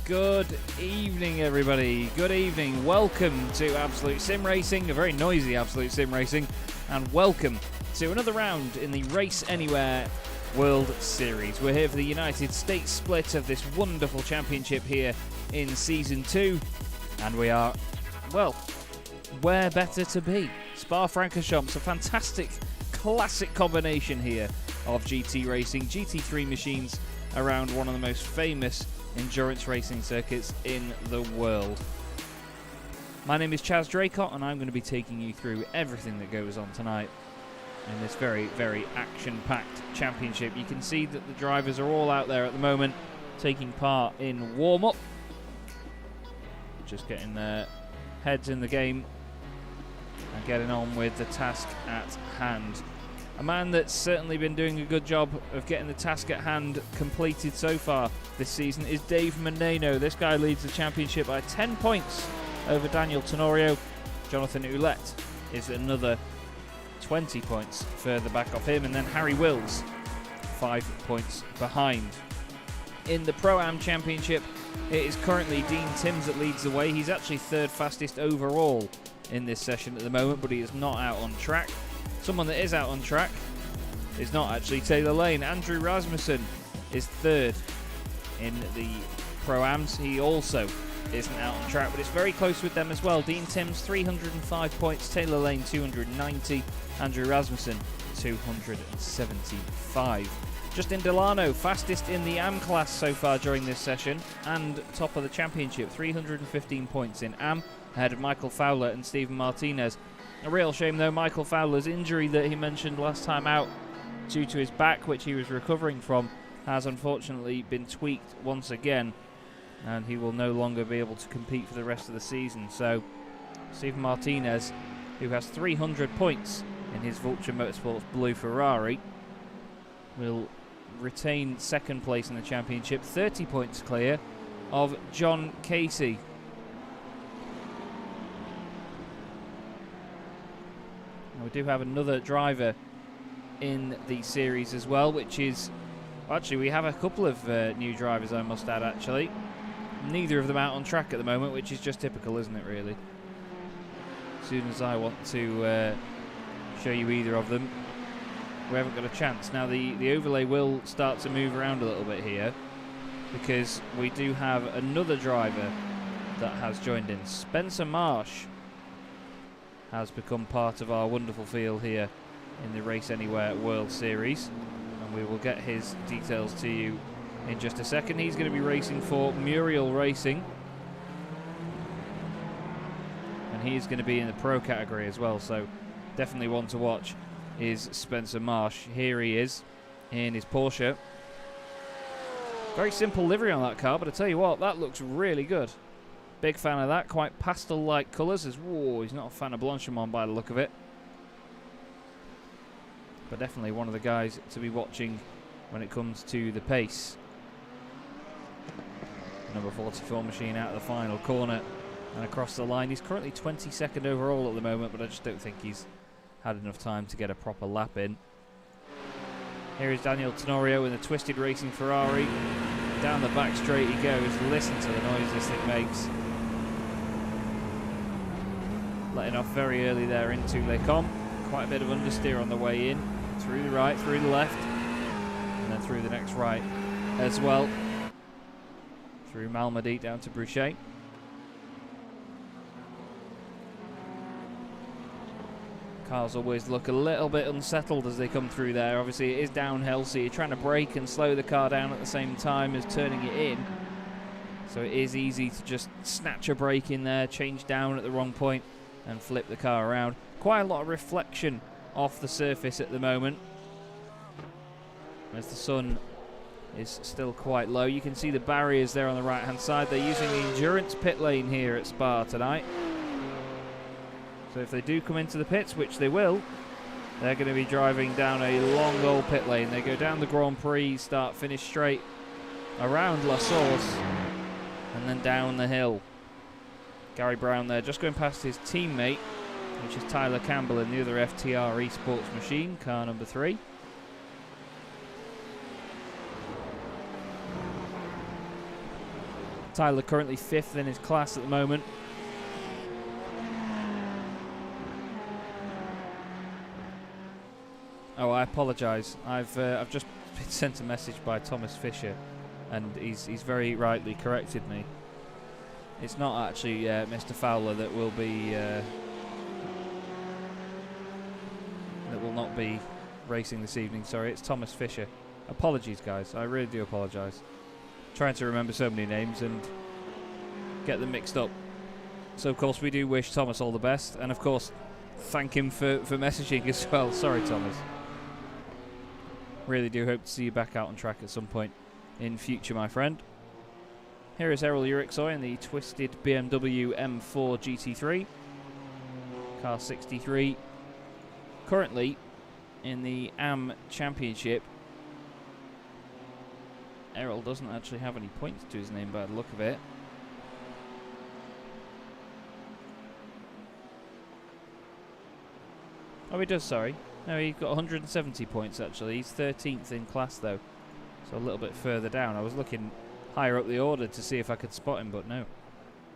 Good evening, everybody. Good evening. Welcome to Absolute Sim Racing, a very noisy Absolute Sim Racing, and welcome to another round in the Race Anywhere World Series. We're here for the United States split of this wonderful championship here in Season 2, and we are, well, where better to be? Spa-Francorchamps, a fantastic, classic combination here of GT racing, GT3 machines around one of the most famous endurance racing circuits in the world. My name is Chaz Draycott, and I'm going to be taking you through everything that goes on tonight in this very, very action-packed championship. You can see that the drivers are all out there at the moment taking part in warm-up, just getting their heads in the game and getting on with the task at hand. A man that's certainly been doing a good job of getting the task at hand completed so far this season is Dave Meneno. This guy leads the championship by 10 points over Daniel Tenorio. Jonathan Ouellette is another 20 points further back off him, and then Harry Wills 5 points behind. In the Pro-Am Championship, it is currently Dean Timms that leads the way. He's actually third fastest overall in this session at the moment, but he is not out on track. Someone that is out on track is not actually Taylor Lane. Andrew Rasmussen is third in the Pro-Ams. He also isn't out on track, but it's very close with them as well. Dean Timms 305 points, Taylor Lane 290, Andrew Rasmussen 275. Justin Delano, fastest in the AM class so far during this session, and top of the championship, 315 points in AM, ahead of Michael Fowler and Stephen Martinez. A real shame though, Michael Fowler's injury that he mentioned last time out due to his back, which he was recovering from, has unfortunately been tweaked once again, and he will no longer be able to compete for the rest of the season. So Stephen Martinez, who has 300 points in his Vulture Motorsports blue Ferrari, will retain second place in the championship, 30 points clear of John Casey. We do have another driver in the series as well, which is... Actually, we have a couple of new drivers, I must add, actually. Neither of them out on track at the moment, which is just typical, isn't it, really? As soon as I want to show you either of them, we haven't got a chance. Now, the overlay will start to move around a little bit here, because we do have another driver that has joined in. Spencer Marsh has become part of our wonderful field here in the Race Anywhere World Series, and we will get his details to you in just a second. He's going to be racing for Muriel Racing, and he's going to be in the Pro category as well, so definitely one to watch is Spencer Marsh. Here he is in his Porsche. Very simple livery on that car, but I tell you what, that looks really good. Big fan of that, quite pastel-like colours. Whoa, he's not a fan of Blanchimont by the look of it. But definitely one of the guys to be watching when it comes to the pace. Number 44 machine out of the final corner and across the line. He's currently 22nd overall at the moment, but I just don't think he's had enough time to get a proper lap in. Here is Daniel Tenorio in the Twisted Racing Ferrari. Down the back straight he goes. Listen to the noise this thing makes. Letting off very early there into Les Combes. Quite a bit of understeer on the way in. Through the right, through the left, and then through the next right as well. Through Malmedy down to Bruchet. Cars always look a little bit unsettled as they come through there. Obviously it is downhill, so you're trying to brake and slow the car down at the same time as turning it in. So it is easy to just snatch a brake in there, change down at the wrong point and flip the car around. Quite a lot of reflection off the surface at the moment, as the sun is still quite low. You can see the barriers there on the right hand side. They're using the endurance pit lane here at Spa tonight. So if they do come into the pits, which they will, they're going to be driving down a long old pit lane. They go down the Grand Prix, start, finish straight around La Source, and then down the hill. Gary Brown there just going past his teammate, which is Tyler Campbell in the other FTR Esports machine, car number 3. Tyler currently 5th in his class at the moment. Oh, I apologise. I've just been sent a message by Thomas Fisher, and he's very rightly corrected me. It's not actually Mr. Fowler that will be that will not be racing this evening. Sorry, it's Thomas Fisher. Apologies, guys. I really do apologise. Trying to remember so many names and get them mixed up. So, of course, we do wish Thomas all the best, and of course, thank him for messaging as well. Sorry, Thomas. Really do hope to see you back out on track at some point in future, my friend. Here is Errol Eurexia in the twisted BMW M4 GT3. Car 63. Currently in the AM Championship. Errol doesn't actually have any points to his name by the look of it. Oh, he does, sorry. No, he's got 170 points actually. He's 13th in class though. So a little bit further down. I was looking higher up the order to see if I could spot him, but no.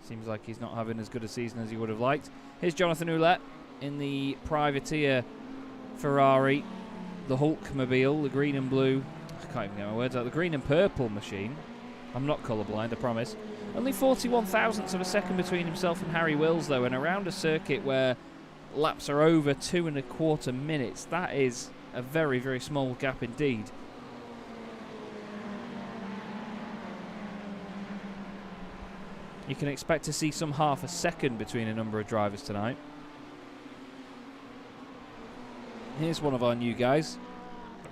Seems like he's not having as good a season as he would have liked. Here's Jonathan Ouellette in the privateer Ferrari. The Hulkmobile, the green and blue. I can't even get my words out. The green and purple machine. I'm not colourblind, I promise. Only 41 thousandths of a second between himself and Harry Wills though, and around a circuit where laps are over 2.25 minutes. That is a very, very small gap indeed. You can expect to see some half a second between a number of drivers tonight. Here's one of our new guys.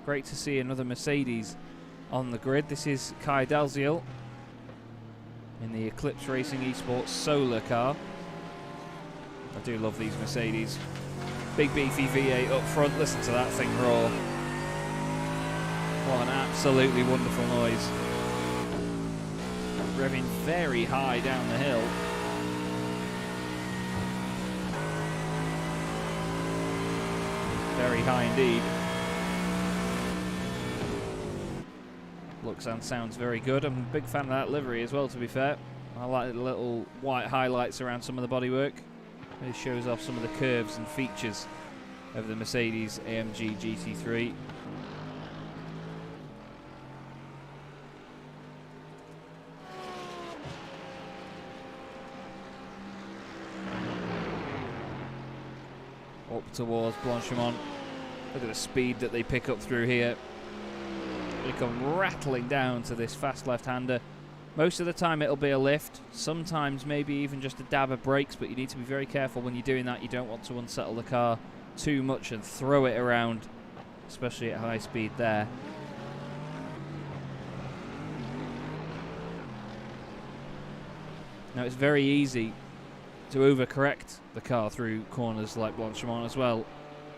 Great to see another Mercedes on the grid. This is Kai Dalziel in the Eclipse Racing Esports solar car. I do love these Mercedes. Big beefy V8 up front. Listen to that thing roar. What an absolutely wonderful noise. Revving very high down the hill. Very high indeed. Looks and sounds very good. I'm a big fan of that livery as well, to be fair. I like the little white highlights around some of the bodywork. It shows off some of the curves and features of the Mercedes AMG GT3. Up towards Blanchimont. Look at the speed that they pick up through here. They come rattling down to this fast left-hander. Most of the time it'll be a lift, sometimes maybe even just a dab of brakes, but you need to be very careful when you're doing that. You don't want to unsettle the car too much and throw it around, especially at high speed there. Now it's very easy to overcorrect the car through corners like Blanchimont as well.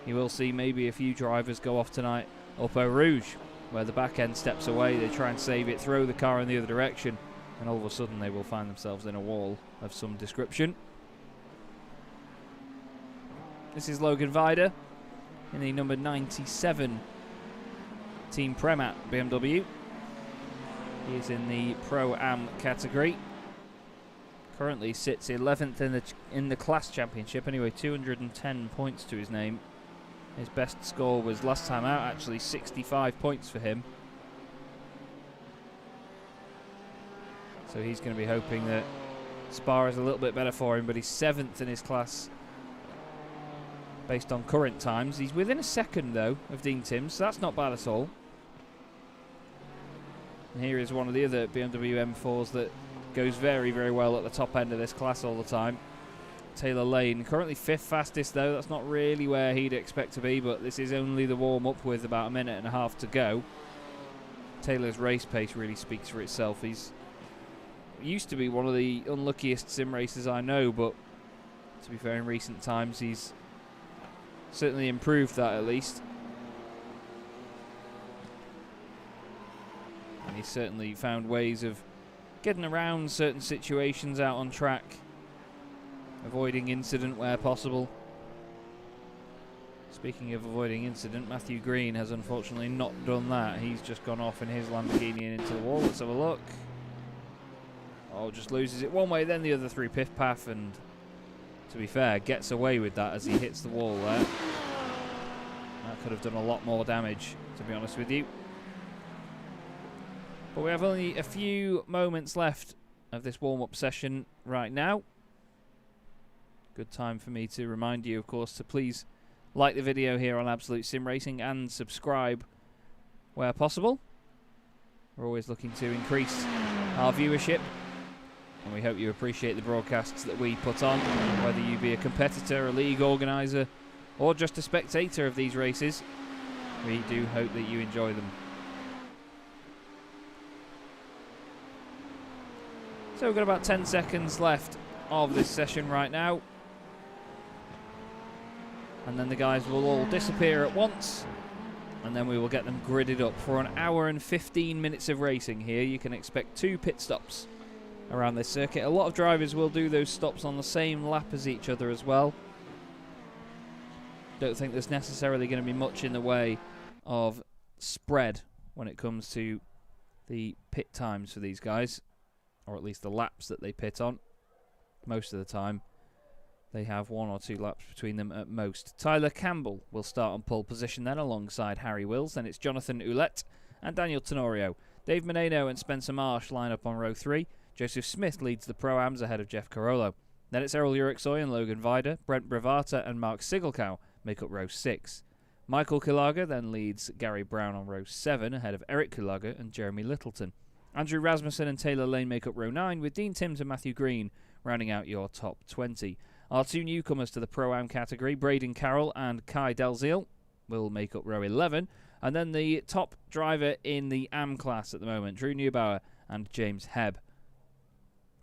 You will see maybe a few drivers go off tonight up Eau Rouge, where the back end steps away, they try and save it, throw the car in the other direction, and all of a sudden they will find themselves in a wall of some description. This is Logan Vida in the number 97 Team Premat BMW. He is in the Pro-Am category. Currently sits 11th in the class championship. Anyway, 210 points to his name. His best score was last time out, actually 65 points for him. So he's going to be hoping that Spa is a little bit better for him, but he's 7th in his class based on current times. He's within a second, though, of Dean Timms, so that's not bad at all. And here is one of the other BMW M4s that goes very, very well at the top end of this class all the time. Taylor Lane, currently 5th fastest though. That's not really where he'd expect to be, but this is only the warm-up with about a minute and a half to go. Taylor's race pace really speaks for itself. He's used to be one of the unluckiest sim racers I know, but to be fair, in recent times he's certainly improved that at least. And he's certainly found ways of getting around certain situations out on track, avoiding incident where possible. Speaking of avoiding incident, Matthew Green has unfortunately not done that. He's just gone off in his Lamborghini and into the wall. Let's have a look. Oh, just loses it one way, then the other through Piff Paff, and to be fair, gets away with that as he hits the wall there. That could have done a lot more damage, to be honest with you. But we have only a few moments left of this warm-up session right now. Good time for me to remind you, of course, to please like the video here on Absolute Sim Racing and subscribe where possible. We're always looking to increase our viewership, and we hope you appreciate the broadcasts that we put on, whether you be a competitor, a league organiser, or just a spectator of these races. We do hope that you enjoy them. So we've got about 10 seconds left of this session right now. And then the guys will all disappear at once. And then we will get them gridded up for an hour and 15 minutes of racing here. You can expect 2 pit stops around this circuit. A lot of drivers will do those stops on the same lap as each other as well. Don't think there's necessarily going to be much in the way of spread when it comes to the pit times for these guys, or at least the laps that they pit on. Most of the time they have 1 or 2 laps between them at most. Tyler Campbell will start on pole position then alongside Harry Wills. Then it's Jonathan Ouellette and Daniel Tenorio. Dave Menino and Spencer Marsh line up on row 3. Joseph Smith leads the Pro-Ams ahead of Jeff Carollo. Then it's Errol Eurexia and Logan Vida. Brent Bravata and Mark Sigelkow make up row 6. Michael Kulaga then leads Gary Brown on row 7 ahead of Eric Kulaga and Jeremy Littleton. Andrew Rasmussen and Taylor Lane make up row 9 with Dean Timms and Matthew Green rounding out your top 20. Our 2 newcomers to the Pro-Am category, Braden Carroll and Kai Dalziel, will make up row 11. And then the top driver in the Am class at the moment, Drew Neubauer and James Hebb.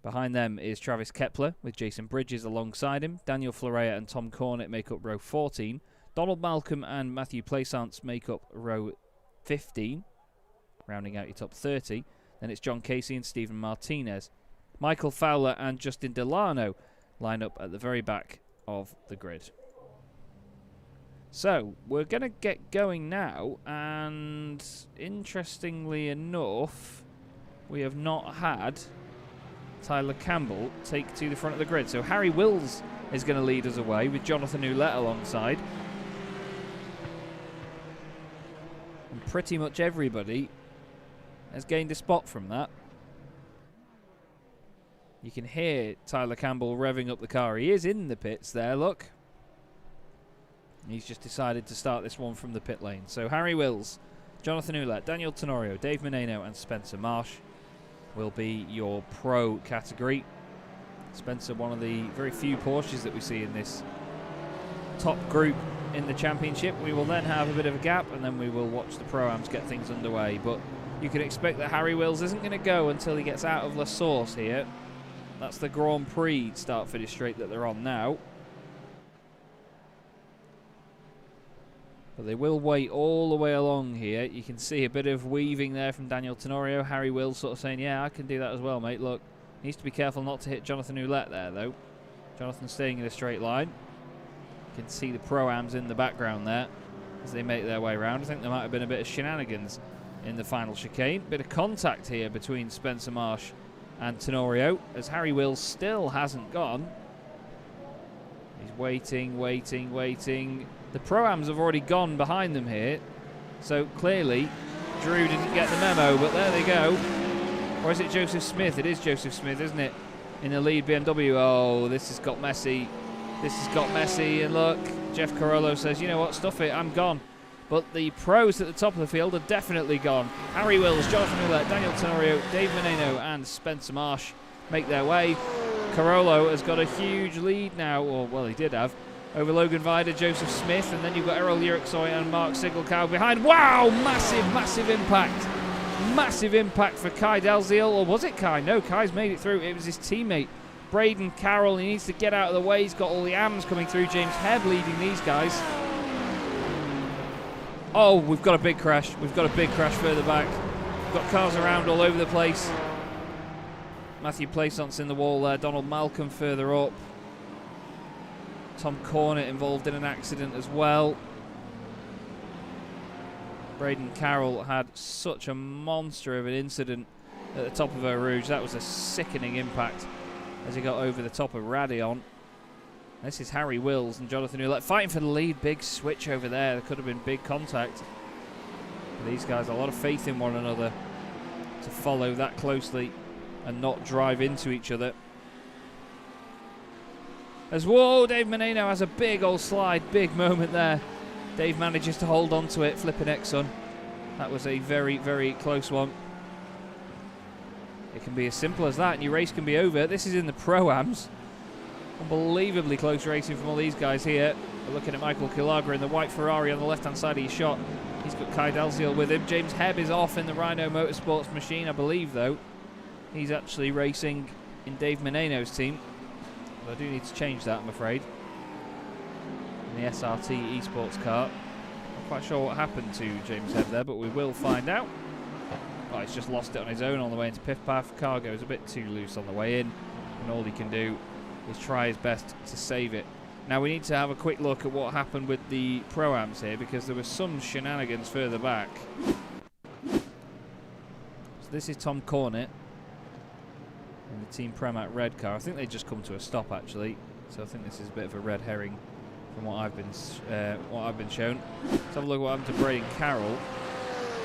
Behind them is Travis Kepler with Jason Bridges alongside him. Daniel Florea and Tom Cornett make up row 14. Donald Malcolm and Matthew Plaisance make up row 15, rounding out your top 30. Then it's John Casey and Stephen Martinez. Michael Fowler and Justin Delano line up at the very back of the grid. So, we're going to get going now, and interestingly enough, we have not had Tyler Campbell take to the front of the grid. So Harry Wills is going to lead us away with Jonathan Ouellette alongside. And pretty much everybody has gained a spot from that. You can hear Tyler Campbell revving up the car. He is in the pits there, look. He's just decided to start this one from the pit lane. So Harry Wills, Jonathan Ouellette, Daniel Tenorio, Dave Menino and Spencer Marsh will be your pro category. Spencer, one of the very few Porsches that we see in this top group in the championship. We will then have a bit of a gap and then we will watch the Pro-Ams get things underway. But you can expect that Harry Wills isn't going to go until he gets out of La Source here. That's the Grand Prix start-finish straight that they're on now. But they will wait all the way along here. You can see a bit of weaving there from Daniel Tenorio. Harry Wills sort of saying, yeah, I can do that as well, mate. Look, needs to be careful not to hit Jonathan Ouellette there, though. Jonathan staying in a straight line. You can see the Pro-Ams in the background there as they make their way around. I think there might have been a bit of shenanigans in the final chicane. Bit of contact here between Spencer Marsh and Tenorio, as Harry Wills still hasn't gone. He's waiting, waiting, waiting. The Pro-Ams have already gone behind them here, so clearly Drew didn't get the memo, but there they go. Or is it Joseph Smith? It is Joseph Smith, isn't it? In the lead BMW. Oh, this has got messy. This has got messy, and look, Jeff Carollo says, you know what, stuff it, I'm gone. But the pros at the top of the field are definitely gone. Harry Wills, Jonathan Ouellette, Daniel Tenorio, Dave Menino and Spencer Marsh make their way. Carollo has got a huge lead now, or well, he did have, over Logan Vida, Joseph Smith, and then you've got Errol Eurexia and Mark Sigelkow behind. Wow, massive, massive impact. Massive impact for Kai Dalziel, or was it Kai? No, Kai's made it through. It was his teammate, Braden Carroll. He needs to get out of the way. He's got all the AMs coming through. James Hebb leading these guys. Oh, we've got a big crash. We've got a big crash further back. We've got cars around all over the place. Matthew Plaisance in the wall there. Donald Malcolm further up. Tom Cornett involved in an accident as well. Braden Carroll had such a monster of an incident at the top of Eau Rouge. That was a sickening impact as he got over the top of Radion. This is Harry Wills and Jonathan Ouellette fighting for the lead. Big switch over there. There could have been big contact. But these guys, a lot of faith in one another to follow that closely and not drive into each other. As whoa, Dave Menino has a big old slide, big moment there. Dave manages to hold on to it, flipping Exxon. That was a very, very close one. It can be as simple as that, and your race can be over. This is in the Pro-Ams. Unbelievably close racing from all these guys here. We're looking at Michael Kilaga in the white Ferrari on the left-hand side of his shot. He's got Kai Dalziel with him. James Hebb is off in the Rhino Motorsports machine, I believe, though. He's actually racing in Dave Menino's team. But I do need to change that, I'm afraid. In the SRT Esports car. Not quite sure what happened to James Hebb there, but we will find out. Oh, he's just lost it on his own on the way into Piff Paff. Car goes a bit too loose on the way in, and all he can do is try his best to save it. Now we need to have a quick look at what happened with the Pro-Ams here, because there was some shenanigans further back. So this is Tom Cornett in the Team Premat red car. I think they just come to a stop actually, so I think this is a bit of a red herring from what I've been shown. Let's have a look at what happened to Braden Carroll.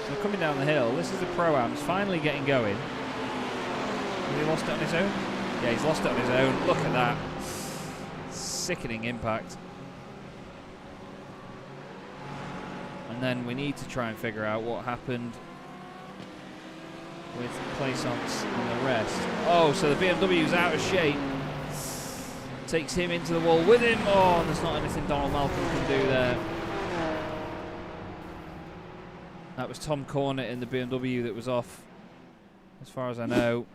So coming down the hill, this is the Pro-Ams finally getting going. Has he lost it on his own? Yeah, he's lost it on his own. Look at that. Sickening impact. And then we need to try and figure out what happened with Plaisance and the rest. Oh, so the BMW's out of shape. Takes him into the wall with him. Oh, and there's not anything Donald Malcolm can do there. That was Tom Cornett in the BMW that was off, as far as I know.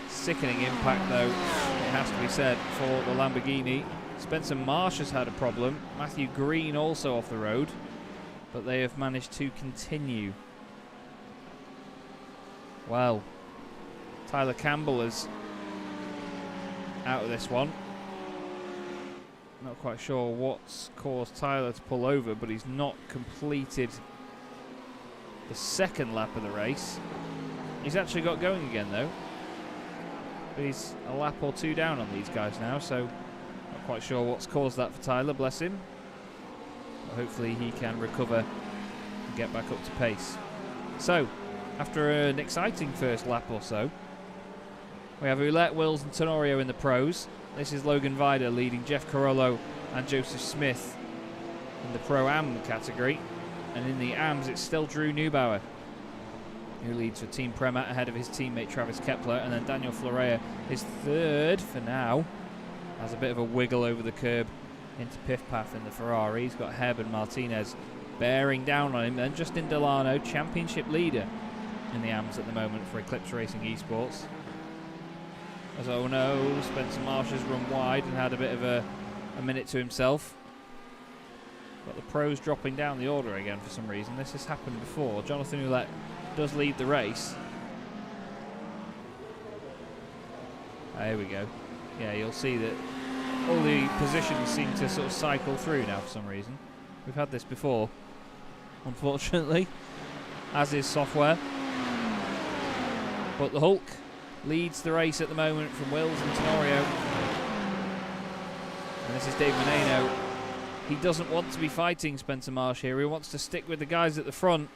Sickening impact, though, it has to be said, for the Lamborghini. Spencer Marsh has had a problem. Matthew Green also off the road, but they have managed to continue. Well, Tyler Campbell is out of this one. Not quite sure what's caused Tyler to pull over, but he's not completed the second lap of the race. He's actually got going again, though. But he's a lap or two down on these guys now, so not quite sure what's caused that for Tyler, bless him. But hopefully he can recover and get back up to pace. So, after an exciting first lap or so, we have Ouellette, Wills and Tenorio in the pros. This is Logan Vida leading Jeff Carollo and Joseph Smith in the Pro-Am category. And in the AMs, it's still Drew Neubauer who leads for Team Premat ahead of his teammate Travis Kepler. And then Daniel Florea is third for now. Has a bit of a wiggle over the curb into Piff Paff in the Ferrari. He's got Hebb and Martinez bearing down on him. Then Justin Delano, championship leader in the AMs at the moment for Eclipse Racing Esports. As oh no, Spencer Marsh has run wide and had a bit of a minute to himself. Got the pros dropping down the order again for some reason. This has happened before. Jonathan Ouellette does lead the race. There we go. Yeah, you'll see that all the positions seem to sort of cycle through now for some reason. We've had this before, unfortunately, as is software. But the Hulk leads the race at the moment from Wills and Tenorio. And this is Dave Menino. He doesn't want to be fighting Spencer Marsh here. He wants to stick with the guys at the front.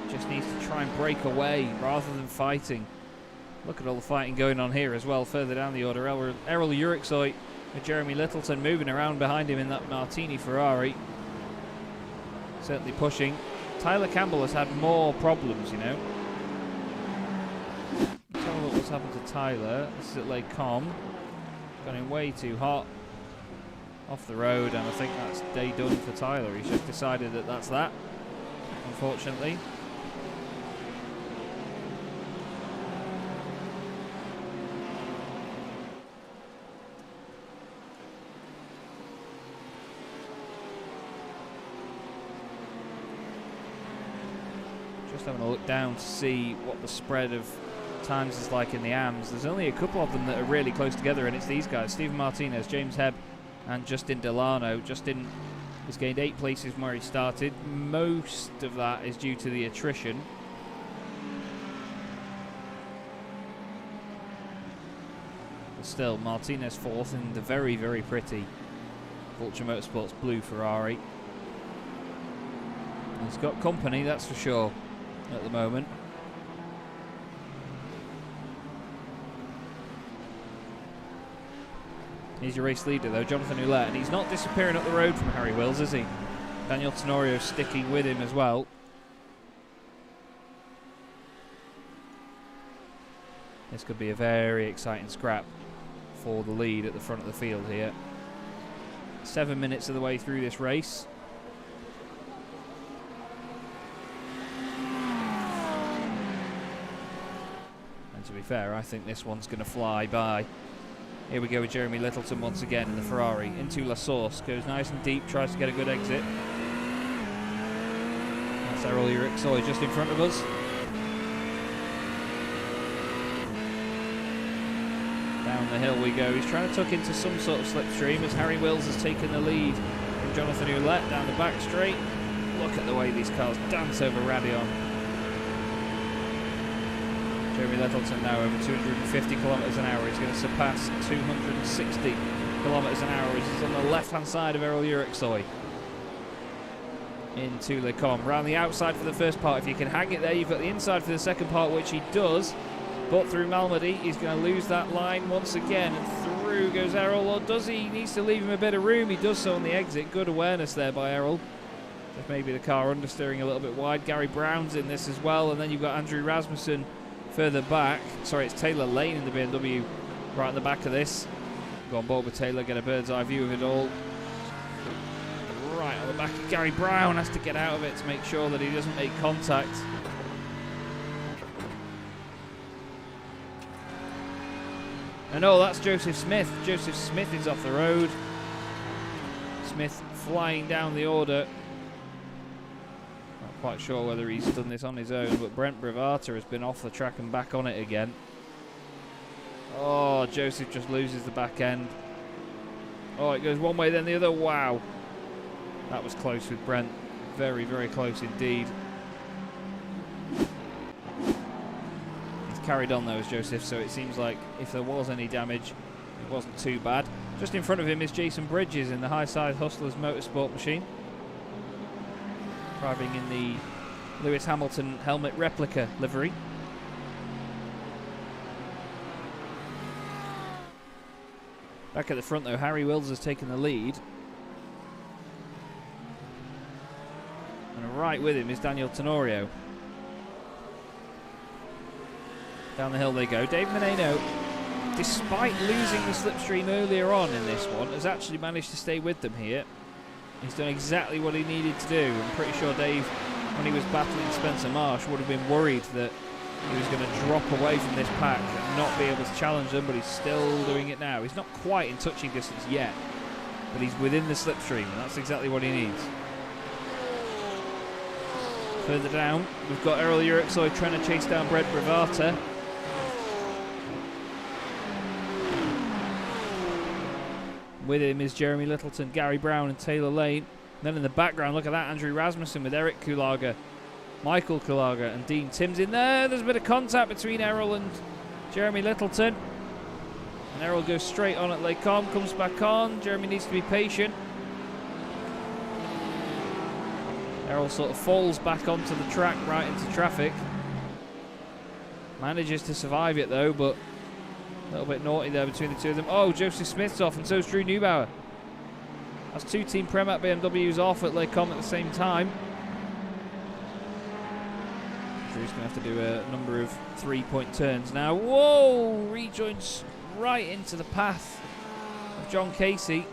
Just needs to try and break away rather than fighting. Look at all the fighting going on here as well. Further down the order, Errol Eurexia with Jeremy Littleton moving around behind him in that Martini Ferrari. Certainly pushing. Tyler Campbell has had more problems, you know. Let's have a look what's happened to Tyler. This is at Lake Com. Gone in way too hot. Off the road, and I think that's day done for Tyler. He's just decided that that's that, unfortunately. Just having a look down to see what the spread of times as like in the AMs. There's only a couple of them that are really close together, and it's these guys, Stephen Martinez, James Hebb, and Justin Delano. Justin has gained 8 places from where he started. Most of that is due to the attrition. But still, Martinez 4th in the very, very pretty Vulture Motorsports blue Ferrari. He's got company, that's for sure, at the moment. He's your race leader though, Jonathan Ouellette, and he's not disappearing up the road from Harry Wills, is he? Daniel Tenorio sticking with him as well. This could be a very exciting scrap for the lead at the front of the field here. 7 minutes of the way through this race. And to be fair, I think this one's going to fly by. Here we go with Jeremy Littleton once again in the Ferrari. Into La Source, goes nice and deep, tries to get a good exit. That's Errol Eurexia just in front of us. Down the hill we go. He's trying to tuck into some sort of slipstream as Harry Wills has taken the lead from Jonathan Ouellette down the back straight. Look at the way these cars dance over Radion. Jeremy Littleton now over 250 kilometres an hour. He's going to surpass 260 kilometres an hour. He's on the left-hand side of Errol Eurexia into Le Com. Round the outside for the first part. If you can hang it there, you've got the inside for the second part, which he does. But through Malmedy, he's going to lose that line once again. And through goes Errol, or does he? He needs to leave him a bit of room. He does so on the exit. Good awareness there by Errol. Just maybe the car understeering a little bit wide. Gary Brown's in this as well. And then you've got Andrew Rasmussen further back. Sorry, it's Taylor Lane in the BMW right at the back of this. Go on board with Taylor, get a bird's eye view of it all. Right on the back. Gary Brown has to get out of it to make sure that he doesn't make contact. And oh, that's Joseph Smith. Joseph Smith is off the road. Smith flying down the order. Not quite sure whether he's done this on his own, but Brent Bravata has been off the track and back on it again. Oh, Joseph just loses the back end. Oh, it goes one way then the other. Wow. That was close with Brent. Very, very close indeed. Carried on though as Joseph, so it seems like if there was any damage, it wasn't too bad. Just in front of him is Jason Bridges in the High-Side Hustlers Motorsport machine, driving in the Lewis Hamilton helmet replica livery. Back at the front though, Harry Wills has taken the lead, and right with him is Daniel Tenorio. Down the hill they go. Dave Menino, despite losing the slipstream earlier on in this one, has actually managed to stay with them here. He's done exactly what he needed to do. I'm pretty sure Dave, when he was battling Spencer Marsh, would have been worried that he was going to drop away from this pack and not be able to challenge them, but he's still doing it now. He's not quite in touching distance yet, but he's within the slipstream, and that's exactly what he needs. Further down, we've got Errol Eurexia trying to chase down Brent Bravata. With him is Jeremy Littleton, Gary Brown and Taylor Lane. And then in the background, look at that, Andrew Rasmussen with Eric Kulaga, Michael Kulaga and Dean Timms in there. There's a bit of contact between Errol and Jeremy Littleton. And Errol goes straight on at Le Com, comes back on. Jeremy needs to be patient. Errol sort of falls back onto the track right into traffic. Manages to survive it though, but a little bit naughty there between the two of them. Oh, Joseph Smith's off, and so's Drew Neubauer. That's two Team Premac BMWs off at Le Com at the same time. Drew's going to have to do a number of 3-point turns now. Whoa! Rejoins right into the path of John Casey.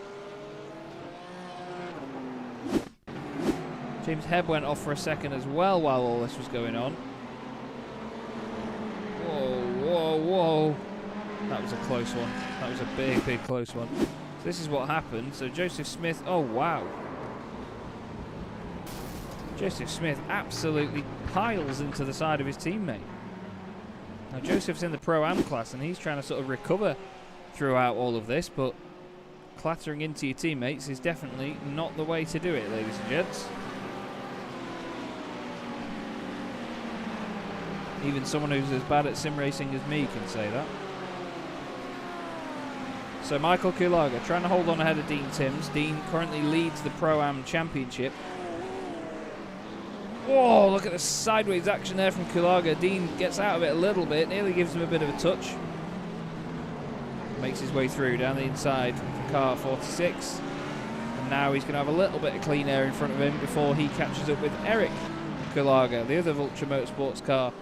James Hebb went off for a second as well while all this was going on. Whoa, whoa, whoa. That was a close one. That was a big, big close one. So this is what happened. So Joseph Smith, oh wow. Joseph Smith absolutely piles into the side of his teammate. Now Joseph's in the Pro-Am class and he's trying to sort of recover throughout all of this, but clattering into your teammates is definitely not the way to do it, ladies and gents. Even someone who's as bad at sim racing as me can say that. So Michael Kulaga trying to hold on ahead of Dean Timms. Dean currently leads the Pro-Am Championship. Whoa, look at the sideways action there from Kulaga. Dean gets out of it a little bit, nearly gives him a bit of a touch. Makes his way through down the inside for car 46. And now he's going to have a little bit of clean air in front of him before he catches up with Eric Kulaga, the other Vulture Motorsports car,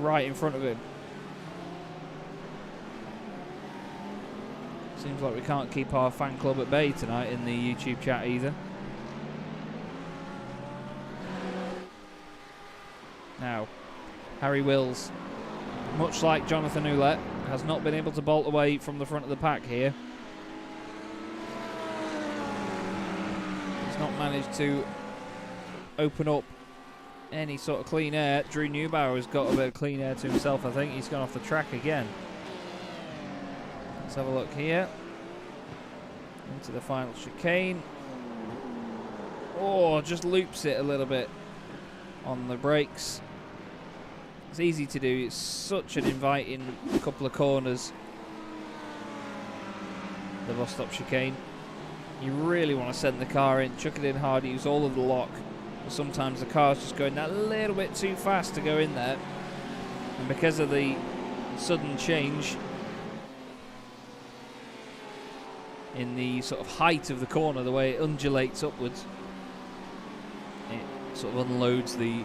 right in front of him. Seems like we can't keep our fan club at bay tonight in the YouTube chat either. Now, Harry Wills, much like Jonathan Ouellette, has not been able to bolt away from the front of the pack here. He's not managed to open up any sort of clean air. Drew Neubauer has got a bit of clean air to himself, I think. He's gone off the track again. Let's have a look here. Into the final chicane. Oh, just loops it a little bit on the brakes. It's easy to do. It's such an inviting couple of corners. The Vostok chicane. You really want to send the car in, chuck it in hard, use all of the lock. But sometimes the car's just going that little bit too fast to go in there. And because of the sudden change in the sort of height of the corner, the way it undulates upwards, it sort of unloads the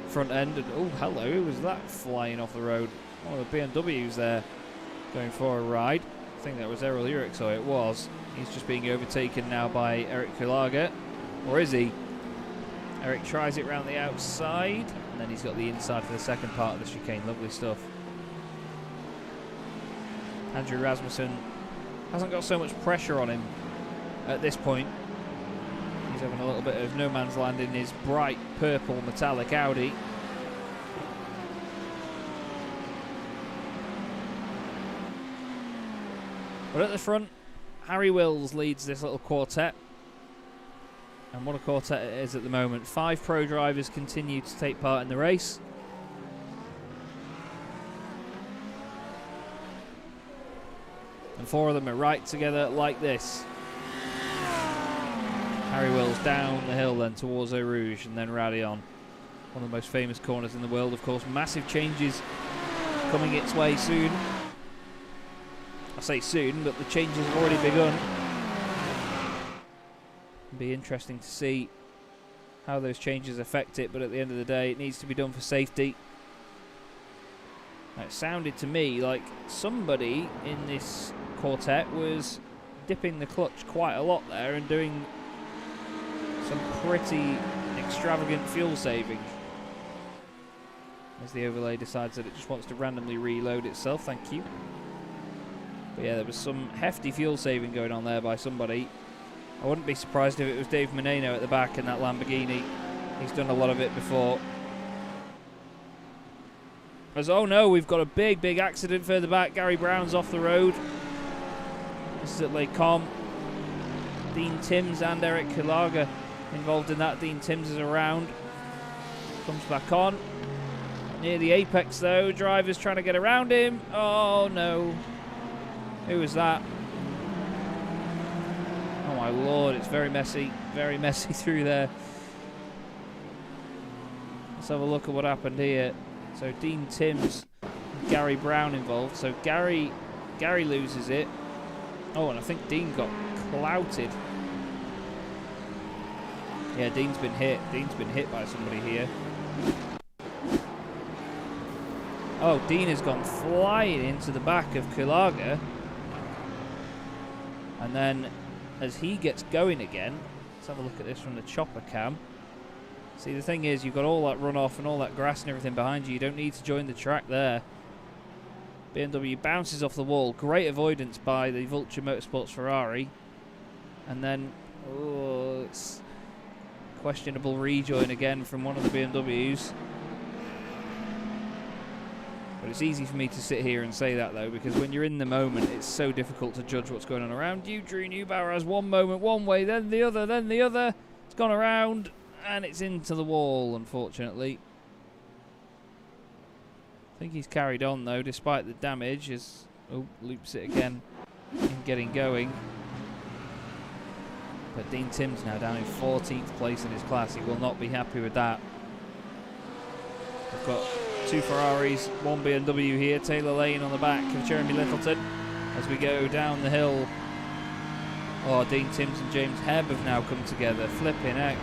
front end. And oh, hello, who was that flying off the road? One of the BMWs there going for a ride. I think that was Errol Eurexia, it was. He's just being overtaken now by Eric Kulaga. Or is he? Eric tries it round the outside, and then he's got the inside for the second part of the chicane. Lovely stuff. Andrew Rasmussen hasn't got so much pressure on him at this point. He's having a little bit of no man's land in his bright purple metallic Audi. But at the front, Harry Wills leads this little quartet. And what a quartet it is at the moment. 5 pro drivers continue to take part in the race. And 4 of them are right together like this. Harry Wills down the hill then towards Eau Rouge and then rally on. One of the most famous corners in the world, of course. Massive changes coming its way soon. I say soon, but the changes have already begun. It'll be interesting to see how those changes affect it, but at the end of the day, it needs to be done for safety. Now, it sounded to me like somebody in this quartet was dipping the clutch quite a lot there and doing some pretty extravagant fuel saving. As the overlay decides that it just wants to randomly reload itself, thank you. But yeah, there was some hefty fuel saving going on there by somebody. I wouldn't be surprised if it was Dave Menino at the back in that Lamborghini. He's done a lot of it before. As, oh no, we've got a big, big accident further back. Gary Brown's off the road. This is at Lake Com. Dean Timms and Eric Kulaga involved in that. Dean Timms is around. Comes back on. Near the apex though. Driver's trying to get around him. Oh no. Who was that? Oh my lord, it's very messy through there. Let's have a look at what happened here. So Dean Timms, Gary Brown involved. So Gary loses it. Oh, and I think Dean got clouted. Yeah, Dean's been hit. Dean's been hit by somebody here. Oh, Dean has gone flying into the back of Kulaga. And then as he gets going again, let's have a look at this from the chopper cam. See, the thing is, you've got all that runoff and all that grass and everything behind you. You don't need to join the track there. BMW bounces off the wall. Great avoidance by the Vulture Motorsports Ferrari. And then, oh, it's questionable rejoin again from one of the BMWs. But it's easy for me to sit here and say that, though, because when you're in the moment, it's so difficult to judge what's going on around you. Drew Neubauer has one moment one way, then the other, then the other. It's gone around, and it's into the wall, unfortunately. I think he's carried on, though, despite the damage, as... Oh, loops it again in getting going. But Dean Timms now down in 14th place in his class. He will not be happy with that. We've got 2 Ferraris, 1 BMW here. Taylor Lane on the back of Jeremy Littleton as we go down the hill. Oh, Dean Timms and James Hebb have now come together. Flipping out.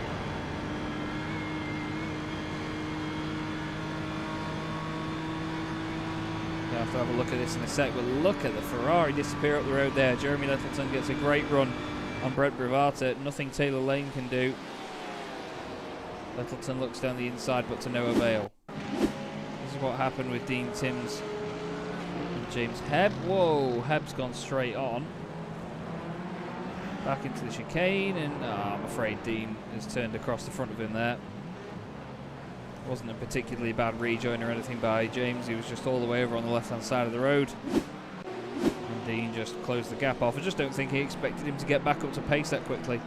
We'll have to have a look at this in a sec, but look at the Ferrari disappear up the road there. Jeremy Littleton gets a great run on Brett Bravata. Nothing Taylor Lane can do. Littleton looks down the inside, but to no avail. This is what happened with Dean Timms and James Hebb. Whoa, Hebb's gone straight on. Back into the chicane, and I'm afraid Dean has turned across the front of him there. Wasn't a particularly bad rejoin or anything by James. He was just all the way over on the left-hand side of the road. And Dean just closed the gap off. I just don't think he expected him to get back up to pace that quickly.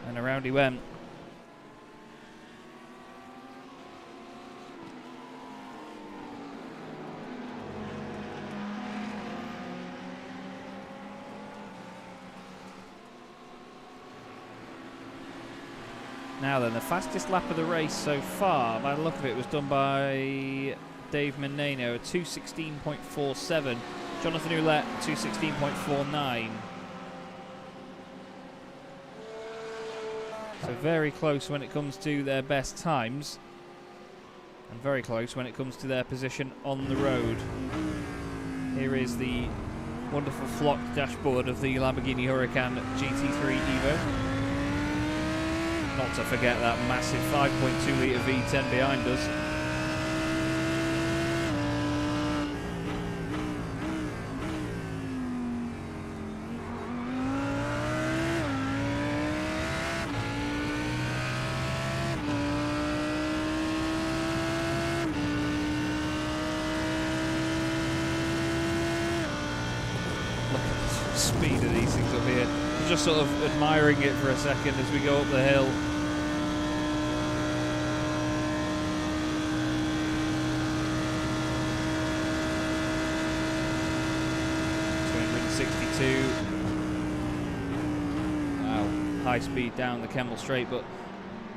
And around he went. Now then, the fastest lap of the race so far, by the look of it, was done by Dave Menino, a 2:16.47. Jonathan Ouellette, 2:16.49. So very close when it comes to their best times, and very close when it comes to their position on the road. Here is the wonderful flocked dashboard of the Lamborghini Huracan GT3 Evo. Not to forget that massive 5.2 litre V10 behind us. Look at the speed of these things up here. Just sort of admiring it for a second as we go up the hill. Wow, high speed down the Campbell straight, but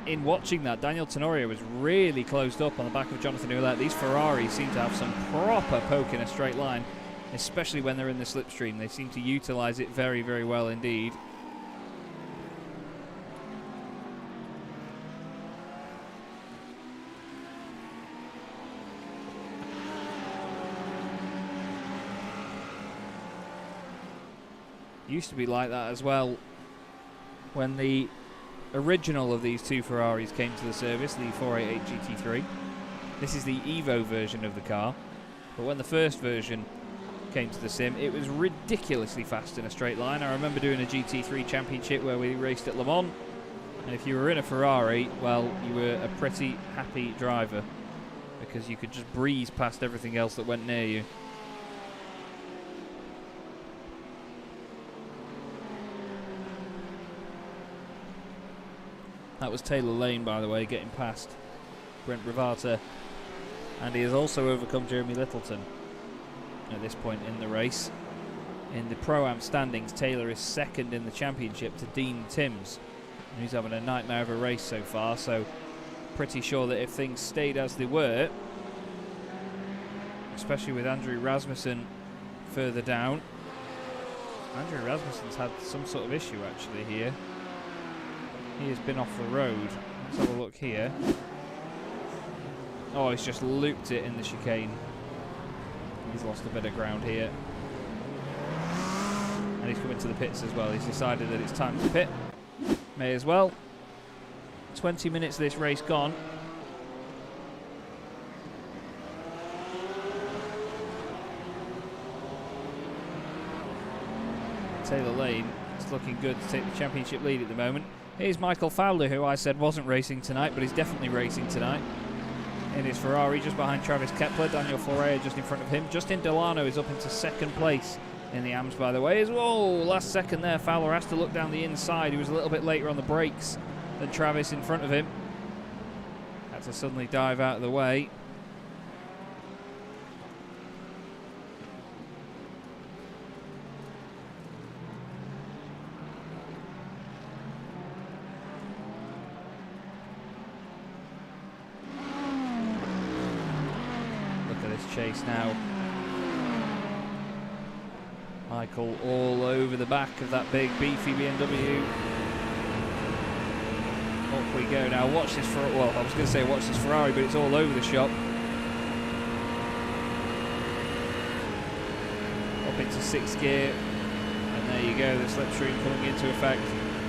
in watching that, Daniel Tenorio was really closed up on the back of Jonathan Ouellette. These Ferraris seem to have some proper poke in a straight line, especially when they're in the slipstream. They seem to utilise it very, very well indeed. Used to be like that as well when the original of these 2 Ferraris came to the service, the 488 GT3. This is the Evo version of the car, but when the first version came to the sim, it was ridiculously fast in a straight line. I remember doing a GT3 championship where we raced at Le Mans, and if you were in a Ferrari, well, you were a pretty happy driver because you could just breeze past everything else that went near you. That was Taylor Lane, by the way, getting past Brent Bravata. And he has also overcome Jeremy Littleton at this point in the race. In the Pro-Am standings, Taylor is second in the championship to Dean Timms. And he's having a nightmare of a race so far, so pretty sure that if things stayed as they were, especially with Andrew Rasmussen further down. Andrew Rasmussen's had some sort of issue actually here. He has been off the road. Let's have a look here. Oh, he's just looped it in the chicane. He's lost a bit of ground here. And he's coming to the pits as well. He's decided that it's time to pit. May as well. 20 minutes of this race gone. Taylor Lane is looking good to take the championship lead at the moment. Here's Michael Fowler, who I said wasn't racing tonight, but he's definitely racing tonight. in his Ferrari, just behind Travis Kepler. Daniel Florea just in front of him. Justin Delano is up into second place in the AMS, by the way. Whoa, last second there. Fowler has to look down the inside. He was a little bit later on the brakes than Travis in front of him. Had to suddenly dive out of the way. Chase now. Michael all over the back of that big beefy BMW. Up we go now. Watch this for well, I was going to say watch this Ferrari, but it's all over the shop. Up into 6th gear, and there you go. The slipstream coming into effect.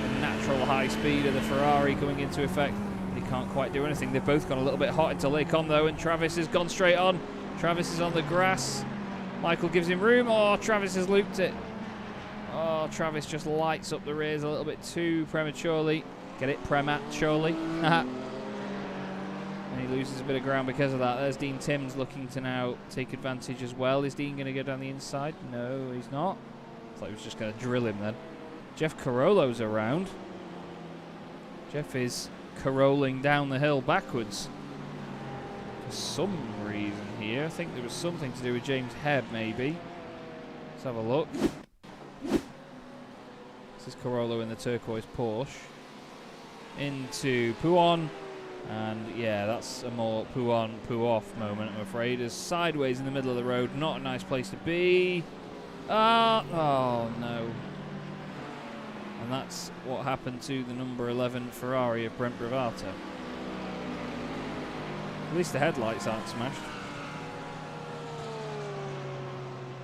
The natural high speed of the Ferrari coming into effect. He can't quite do anything. They've both gone a little bit hot into Lake On though, and Travis has gone straight on. Travis is on the grass. Michael gives him room. Oh, Travis has looped it. Oh, Travis just lights up the rears a little bit too prematurely. Get it? Prematurely. And he loses a bit of ground because of that. There's Dean Timms looking to now take advantage as well. Is Dean going to go down the inside? No, he's not. I thought he was just going to drill him then. Jeff Carollo's around. Jeff is carolling down the hill backwards. For some reason here. I think there was something to do with James Hebb, maybe. Let's have a look. This is Carollo in the turquoise Porsche. Into Pouon. And yeah, that's a more Pouon, Pou-off moment, I'm afraid. As sideways in the middle of the road. Not a nice place to be. Oh no. And that's what happened to the number 11 Ferrari of Brent Bravata. At least the headlights aren't smashed.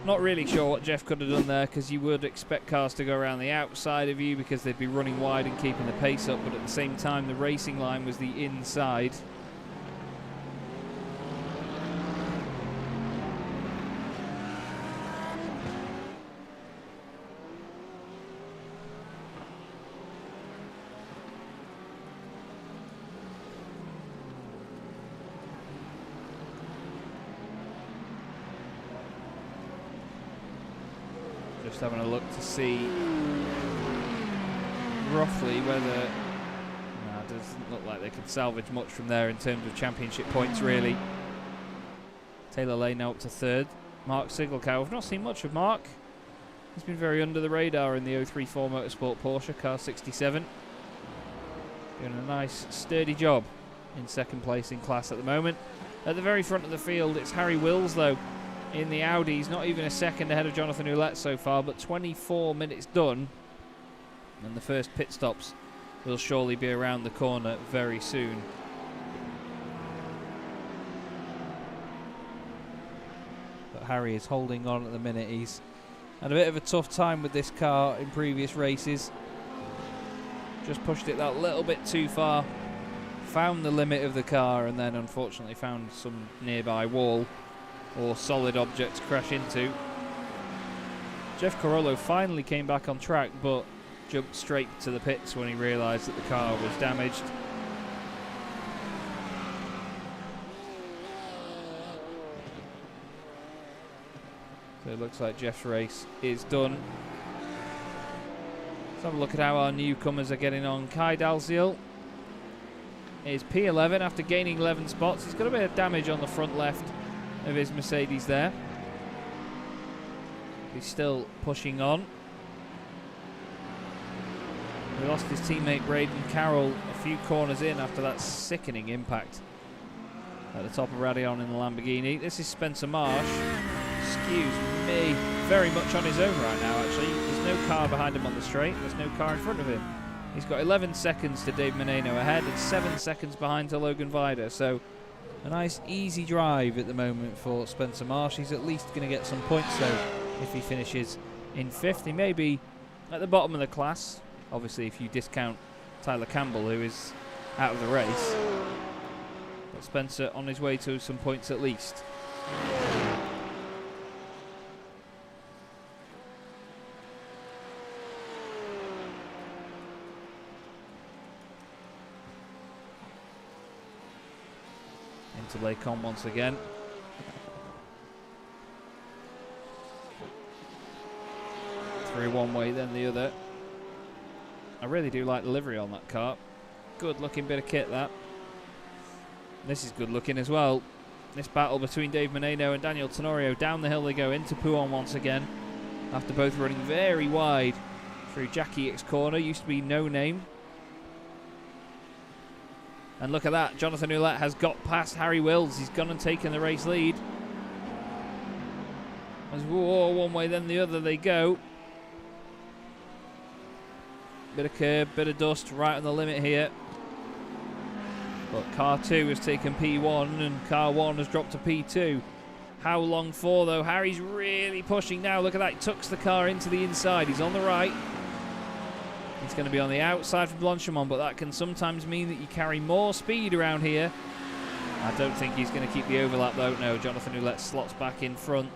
Not really sure what Jeff could have done there, because you would expect cars to go around the outside of you because they'd be running wide and keeping the pace up, but at the same time the racing line was the inside. Just having a look to see roughly whether... No, it doesn't look like they could salvage much from there in terms of championship points, really. Taylor Lane now up to 3rd. Mark Sigelkow. I've not seen much of Mark. He's been very under the radar in the 034 Motorsport Porsche, car 67. Doing a nice, sturdy job in 2nd place in class at the moment. At the very front of the field, it's Harry Wills, though. In the Audi, he's not even a second ahead of Jonathan Ouellette so far, but 24 minutes done, and the first pit stops will surely be around the corner very soon. But Harry is holding on at the minute. He's had a bit of a tough time with this car in previous races. Just pushed it that little bit too far, found the limit of the car, and then unfortunately found some nearby wall or solid object to crash into. Jeff Carollo finally came back on track, but jumped straight to the pits when he realised that the car was damaged. So it looks like Jeff's race is done. Let's have a look at how our newcomers are getting on. Kai Dalziel is P11 after gaining 11 spots. He's got a bit of damage on the front left of his Mercedes there. He's still pushing on. We lost his teammate Braden Carroll a few corners in after that sickening impact at the top of Radion in the Lamborghini. This is Spencer Marsh. Excuse me. Very much on his own right now, actually. There's no car behind him on the straight. There's no car in front of him. He's got 11 seconds to Dave Menino ahead and 7 seconds behind to Logan Vida. So a nice easy drive at the moment for Spencer Marsh. He's at least going to get some points though if he finishes in 5th. He may be at the bottom of the class, obviously if you discount Tyler Campbell, who is out of the race. But Spencer on his way to some points at least. Into Lacon once again. Through one way, then the other. I really do like the livery on that car. Good looking bit of kit, that. This is good looking as well. This battle between Dave Menino and Daniel Tenorio. Down the hill they go into Pouhon once again. After both running very wide through Jackie Ick's corner. Used to be No Name. And look at that. Jonathan Ouellette has got past Harry Wills. He's gone and taken the race lead. As one way then the other they go. Bit of curb, bit of dust right on the limit here. But car 2 has taken P1 and car 1 has dropped to P2. How long for though? Harry's really pushing now. Look at that. He tucks the car into the inside. He's on the right. He's going to be on the outside for Blanchimont, but that can sometimes mean that you carry more speed around here. I don't think he's going to keep the overlap though. No, Jonathan Ouellette slots back in front.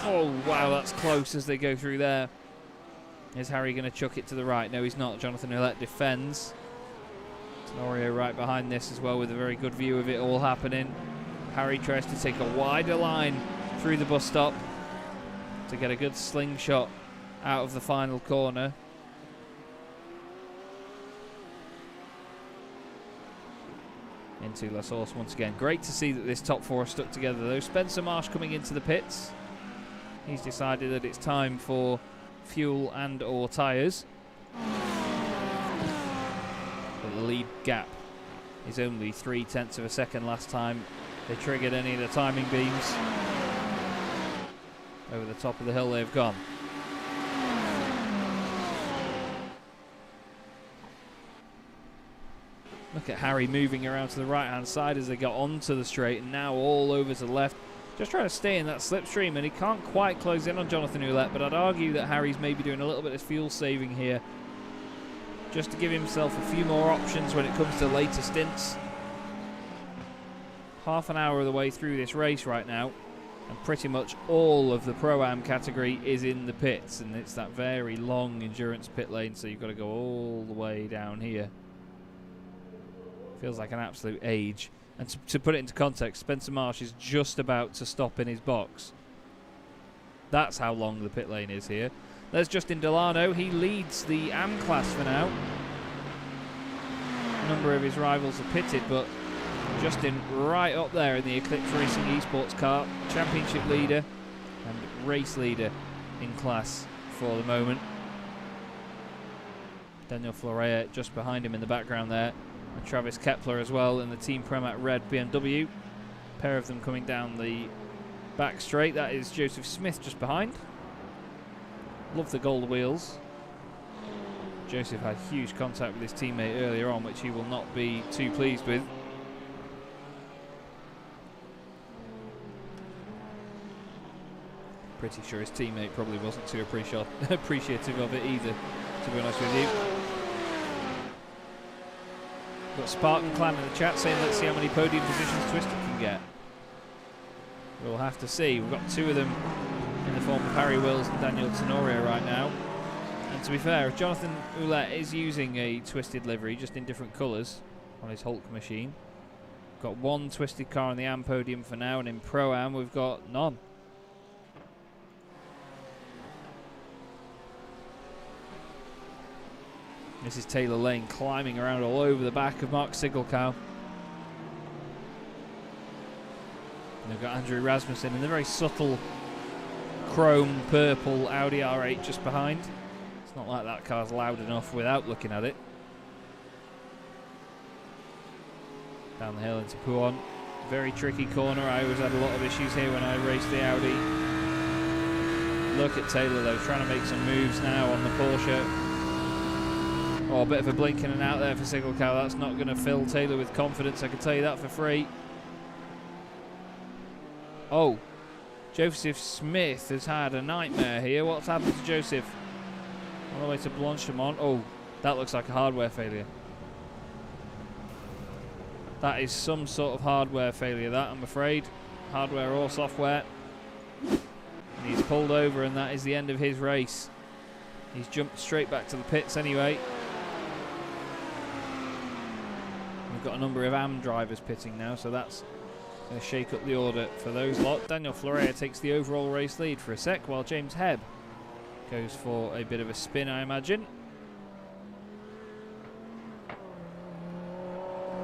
Oh, wow, that's close as they go through there. Is Harry going to chuck it to the right? No, he's not. Jonathan Ouellette defends. Tenorio right behind this as well with a very good view of it all happening. Harry tries to take a wider line through the bus stop to get a good slingshot out of the final corner. Into La Source once again. Great to see that this top 4 are stuck together though. Spencer Marsh coming into the pits. He's decided that it's time for fuel and or tyres. But the lead gap is only 0.3 of a second. Last time they triggered any of the timing beams. Over the top of the hill they've gone. Look at Harry moving around to the right hand side as they got onto the straight and now all over to the left. Just trying to stay in that slipstream and he can't quite close in on Jonathan Ouellette, but I'd argue that Harry's maybe doing a little bit of fuel saving here just to give himself a few more options when it comes to later stints. Half an hour of the way through this race right now and pretty much all of the Pro-Am category is in the pits, and it's that very long endurance pit lane, so you've got to go all the way down here. Feels like an absolute age. And to put it into context, Spencer Marsh is just about to stop in his box. That's how long the pit lane is here. There's Justin Delano. He leads the AM class for now. A number of his rivals are pitted, but Justin right up there in the Eclipse Racing Esports car. Championship leader and race leader in class for the moment. Daniel Florea just behind him in the background there. And Travis Kepler as well in the Team Premat Red BMW. A pair of them coming down the back straight. That is Joseph Smith just behind. Love the gold wheels. Joseph had huge contact with his teammate earlier on, which he will not be too pleased with. Pretty sure his teammate probably wasn't too appreciative of it either, to be honest with you. Got Spartan Clan in the chat saying let's see how many podium positions Twisted can get. We'll have to see. We've got 2 of them in the form of Harry Wills and Daniel Tenorio right now. And to be fair, if Jonathan Ouellette is using a Twisted livery, just in different colours, on his Hulk machine. Got 1 Twisted car on the AM podium for now, and in Pro-Am we've got none. This is Taylor Lane climbing around all over the back of Mark Sigelkow. And they've got Andrew Rasmussen in the very subtle chrome purple Audi R8 just behind. It's not like that car's loud enough without looking at it. Down the hill into Pouhon. Very tricky corner. I always had a lot of issues here when I raced the Audi. Look at Taylor though, trying to make some moves now on the Porsche. Oh, a bit of a blink in and out there for Sigelkow. That's not going to fill Taylor with confidence, I can tell you that for free. Oh, Joseph Smith has had a nightmare here. What's happened to Joseph? All the way to Blanchimont. Oh, that looks like a hardware failure. That is some sort of hardware failure, that, I'm afraid. Hardware or software. And he's pulled over, and that is the end of his race. He's jumped straight back to the pits anyway. We've got a number of AM drivers pitting now, so that's Going to shake up the order for those lot. Daniel Florea takes the overall race lead for a sec, while James Hebb goes for a bit of a spin, I imagine.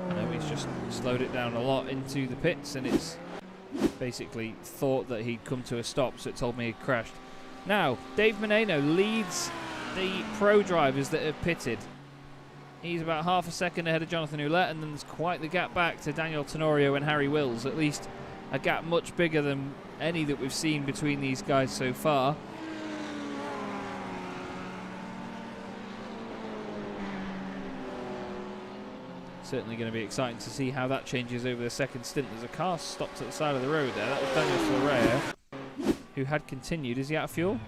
No, he's just slowed it down a lot into the pits, and it's basically thought that he'd come to a stop, so it told me he'd crashed. Now, Dave Menino leads the pro drivers that have pitted. He's about half a second ahead of Jonathan Ouellette, and then there's quite the gap back to Daniel Tenorio and Harry Wills. At least a gap much bigger than any that we've seen between these guys so far. Certainly going to be exciting to see how that changes over the second stint. There's a car stopped at the side of the road there. That was Daniel Florea, who had continued. Is he out of fuel?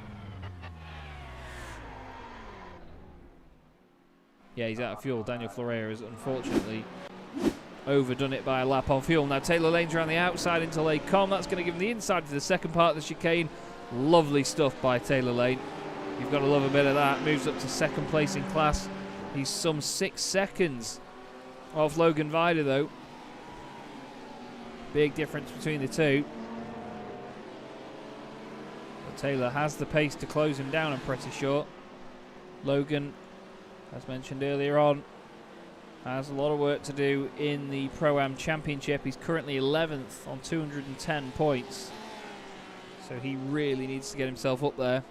Yeah, he's out of fuel. Daniel Florea has unfortunately overdone it by a lap on fuel. Now Taylor Lane's around the outside into Lake Com. That's going to give him the inside to the second part of the chicane. Lovely stuff by Taylor Lane. You've got to love a bit of that. Moves up to second place in class. He's some 6 seconds off Logan Vida, though. Big difference between the two. But Taylor has the pace to close him down, I'm pretty sure. Logan, as mentioned earlier on, has a lot of work to do in the Pro-Am Championship. He's currently 11th on 210 points. So he really needs to get himself up there.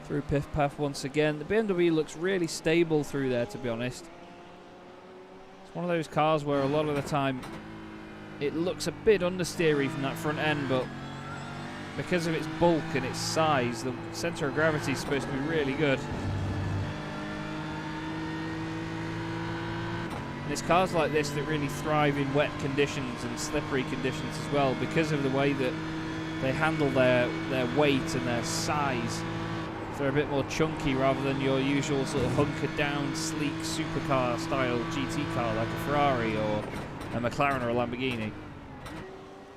Through Piff Paff once again. The BMW looks really stable through there, to be honest. It's one of those cars where a lot of the time it looks a bit understeery from that front end, but because of its bulk and its size, the centre of gravity is supposed to be really good. And it's cars like this that really thrive in wet conditions and slippery conditions as well, because of the way that they handle their weight and their size. They're a bit more chunky rather than your usual sort of hunkered down, sleek supercar style GT car like a Ferrari or a McLaren or a Lamborghini.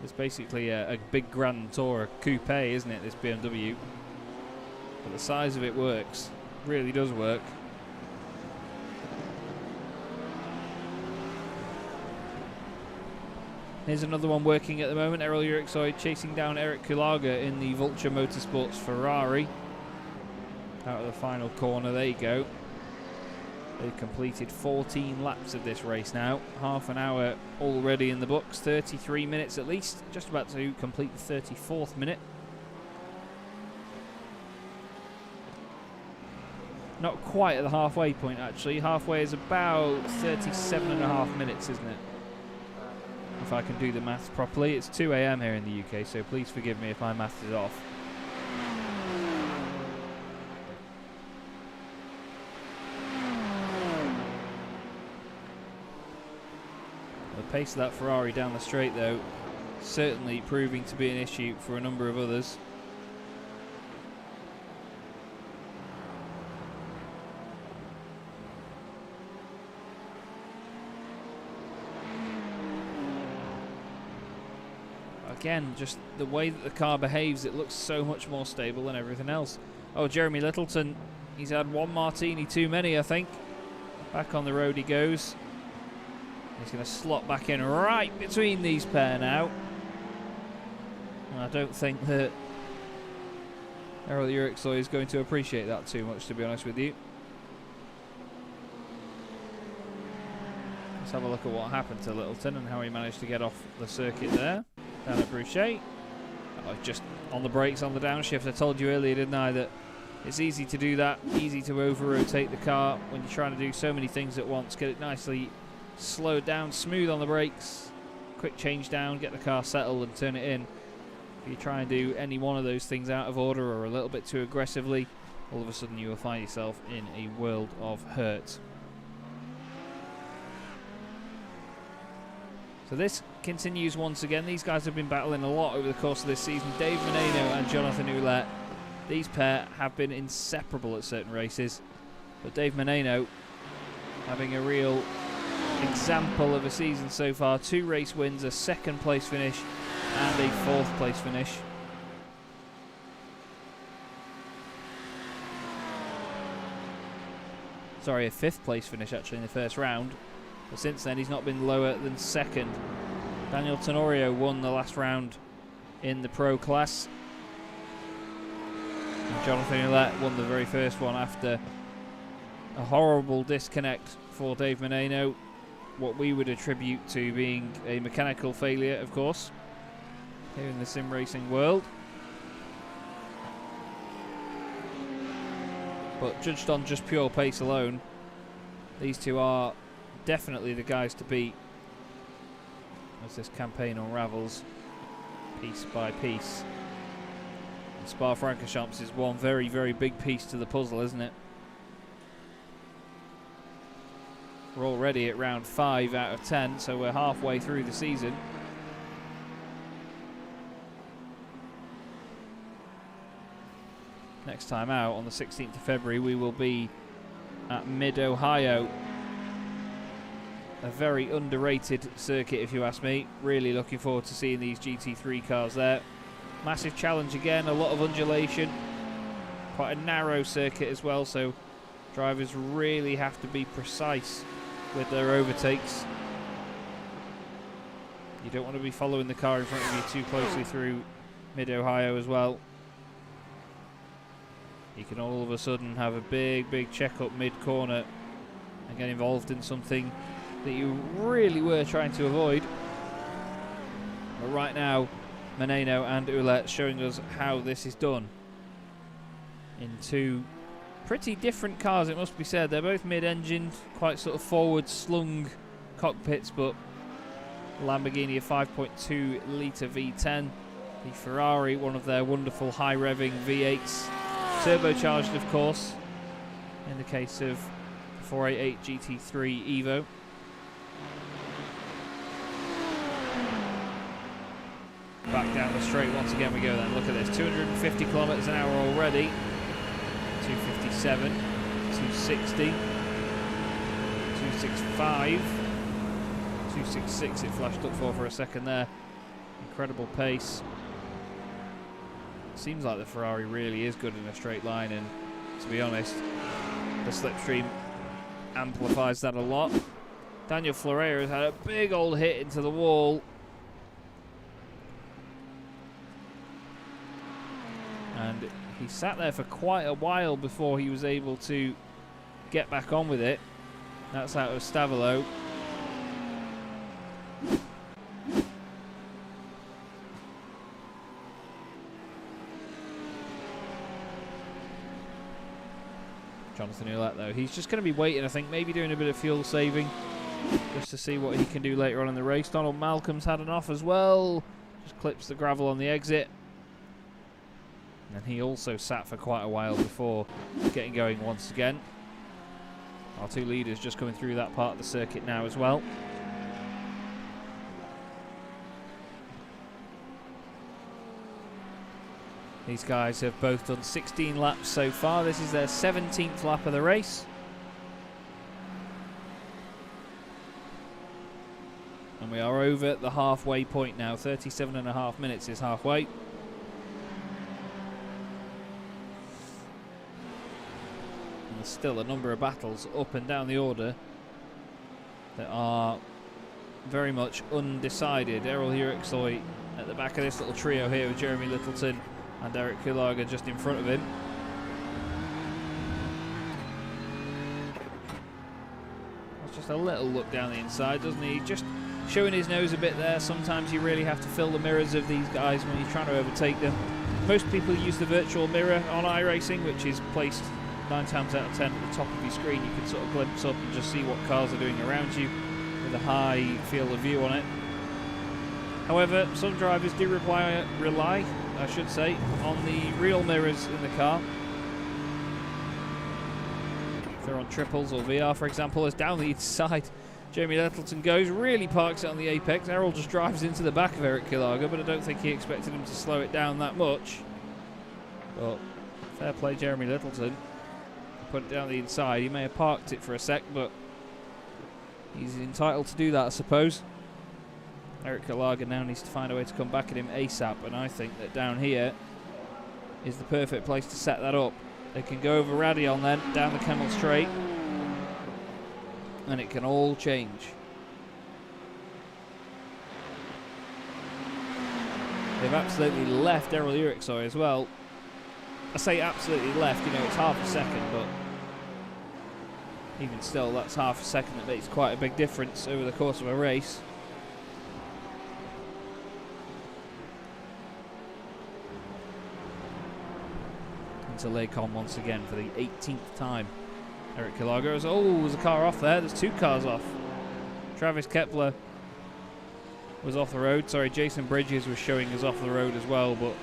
It's basically a big Grand Tourer coupe, isn't it, this BMW? But the size of it works. Really does work. Here's another one working at the moment. Errol Eurexia chasing down Eric Kulaga in the Vulture Motorsports Ferrari. Out of the final corner, there you go. They've completed 14 laps of this race now. Half an hour already in the books, 33 minutes at least. Just about to complete the 34th minute. Not quite at the halfway point, actually. Halfway is about 37.5 minutes, isn't it? If I can do the maths properly. It's 2 AM here in the UK, so please forgive me if my maths is off. The pace of that Ferrari down the straight, though, certainly proving to be an issue for a number of others. Again, just the way that the car behaves, it looks so much more stable than everything else. Oh, Jeremy Littleton, he's had one martini too many, I think. Back on the road he goes. He's going to slot back in right between these pair now. And I don't think that Errol Eurexia is going to appreciate that too much, to be honest with you. Let's have a look at what happened to Littleton and how he managed to get off the circuit there. Down at Bruchet. Oh, just on the brakes on the downshift. I told you earlier, didn't I, that it's easy to do that. Easy to over-rotate the car when you're trying to do so many things at once. Get it nicely slowed down, smooth on the brakes, quick change down, get the car settled and turn it in. If you try and do any one of those things out of order or a little bit too aggressively, all of a sudden you will find yourself in a world of hurt. So this continues once again. These guys have been battling a lot over the course of this season. Dave Menino and Jonathan Ouellette. These pair have been inseparable at certain races. But Dave Menino having a real example of a season so far. 2 race wins, a 2nd place finish and a 4th place finish. Sorry, a 5th place finish actually in the first round. But since then, he's not been lower than 2nd. Daniel Tenorio won the last round in the pro class. And Jonathan Ouellette won the very first one after a horrible disconnect for Dave Meneno. What we would attribute to being a mechanical failure, of course, here in the sim racing world. But judged on just pure pace alone, these two are definitely the guys to beat as this campaign unravels piece by piece. And Spa-Francorchamps is one very, very big piece to the puzzle, isn't it? We're already at round 5 out of 10, so we're halfway through the season. Next time out, on the 16th of February, we will be at Mid-Ohio. A very underrated circuit, if you ask me. Really looking forward to seeing these GT3 cars there. Massive challenge again, a lot of undulation. Quite a narrow circuit as well, so drivers really have to be precise with their overtakes. You don't want to be following the car in front of you too closely through Mid-Ohio as well. You can all of a sudden have a big check-up mid-corner and get involved in something that you really were trying to avoid. But right now, Meneno and Ouellette showing us how this is done. In two pretty different cars, it must be said. They're both mid-engined, quite sort of forward-slung cockpits, but Lamborghini a 5.2 litre V10. The Ferrari, one of their wonderful high-revving V8s. Turbocharged, of course, in the case of the 488 GT3 Evo. Back down the straight once again we go then. Look at this, 250 kilometres an hour already. 257, 260, 265, 266 it flashed up for a second there. Incredible pace. Seems like the Ferrari really is good in a straight line, and to be honest, the slipstream amplifies that a lot. Daniel Florea has had a big old hit into the wall. And he sat there for quite a while before he was able to get back on with it. That's out of Stavolo. Jonathan Ouellette, though, he's just going to be waiting, I think, maybe doing a bit of fuel saving just to see what he can do later on in the race. Donald Malcolm's had an off as well, just clips the gravel on the exit, and he also sat for quite a while before getting going once again. Our two leaders just coming through that part of the circuit now as well. These guys have both done 16 laps so far. This is their 17th lap of the race. And we are over the halfway point now. 37.5 minutes is halfway. And there's still a number of battles up and down the order that are very much undecided. Errol Eurexia at the back of this little trio here with Jeremy Littleton and Eric Kularga just in front of him. That's just a little look down the inside, doesn't he? Just showing his nose a bit there. Sometimes you really have to fill the mirrors of these guys when you're trying to overtake them. Most people use the virtual mirror on iRacing, which is placed 9 times out of 10 at the top of your screen. You can sort of glimpse up and just see what cars are doing around you with a high field of view on it. However, some drivers do rely, I should say, on the real mirrors in the car. If they're on triples or VR, for example, as down the inside Jeremy Littleton goes, really parks it on the apex. Errol just drives into the back of Eric Kularga, but I don't think he expected him to slow it down that much. But fair play Jeremy Littleton. Put it down the inside. He may have parked it for a sec, but he's entitled to do that, I suppose. Eric Kularga now needs to find a way to come back at him ASAP, and I think that down here is the perfect place to set that up. They can go over Radion then, down the Campbell straight. and it can all change. They've absolutely left Eurexia as well. I say absolutely left, you know, it's half a second, but even still, that's half a second that makes quite a big difference over the course of a race. Into Lacon once again for the 18th time. Eric Kilagos. Oh, there's a car off there. There's two cars off. Travis Kepler was off the road. Sorry, Jason Bridges was showing us off the road as well, but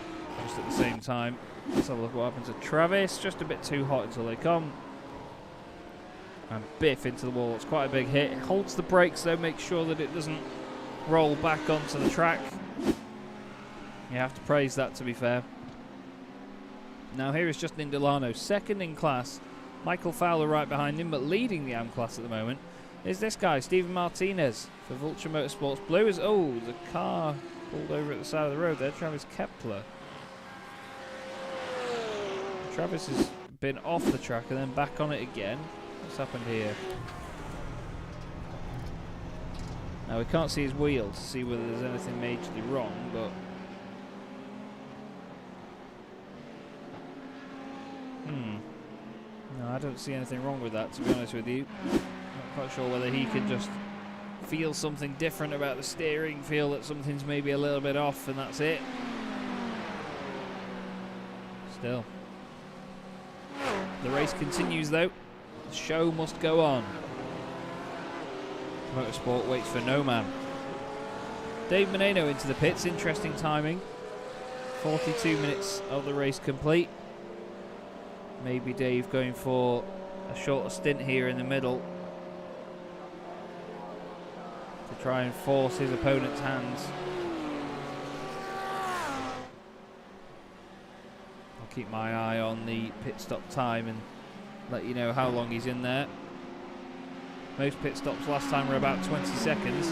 just at the same time. Let's have a look at what happens to Travis. Just a bit too hot until they come. And biff into the wall. It's quite a big hit. It holds the brakes though, make sure that it doesn't roll back onto the track. You have to praise that, to be fair. Now here is Justin Delano, second in class. Michael Fowler right behind him, but leading the AM class at the moment is this guy, Stephen Martinez for Vulture Motorsports Blue. Oh, the car pulled over at the side of the road there. Travis Kepler. Travis has been off the track and then back on it again. What's happened here? Now we can't see his wheel to see whether there's anything majorly wrong, but no, I don't see anything wrong with that, to be honest with you. Not quite sure whether he can just feel something different about the steering, feel that something's maybe a little bit off, and that's it. Still. The race continues though. The show must go on. Motorsport waits for no man. Dave Menino into the pits, interesting timing. 42 minutes of the race complete. Maybe Dave going for a shorter stint here in the middle to try and force his opponent's hands. I'll keep my eye on the pit stop time and let you know how long he's in there. Most pit stops last time were about 20 seconds.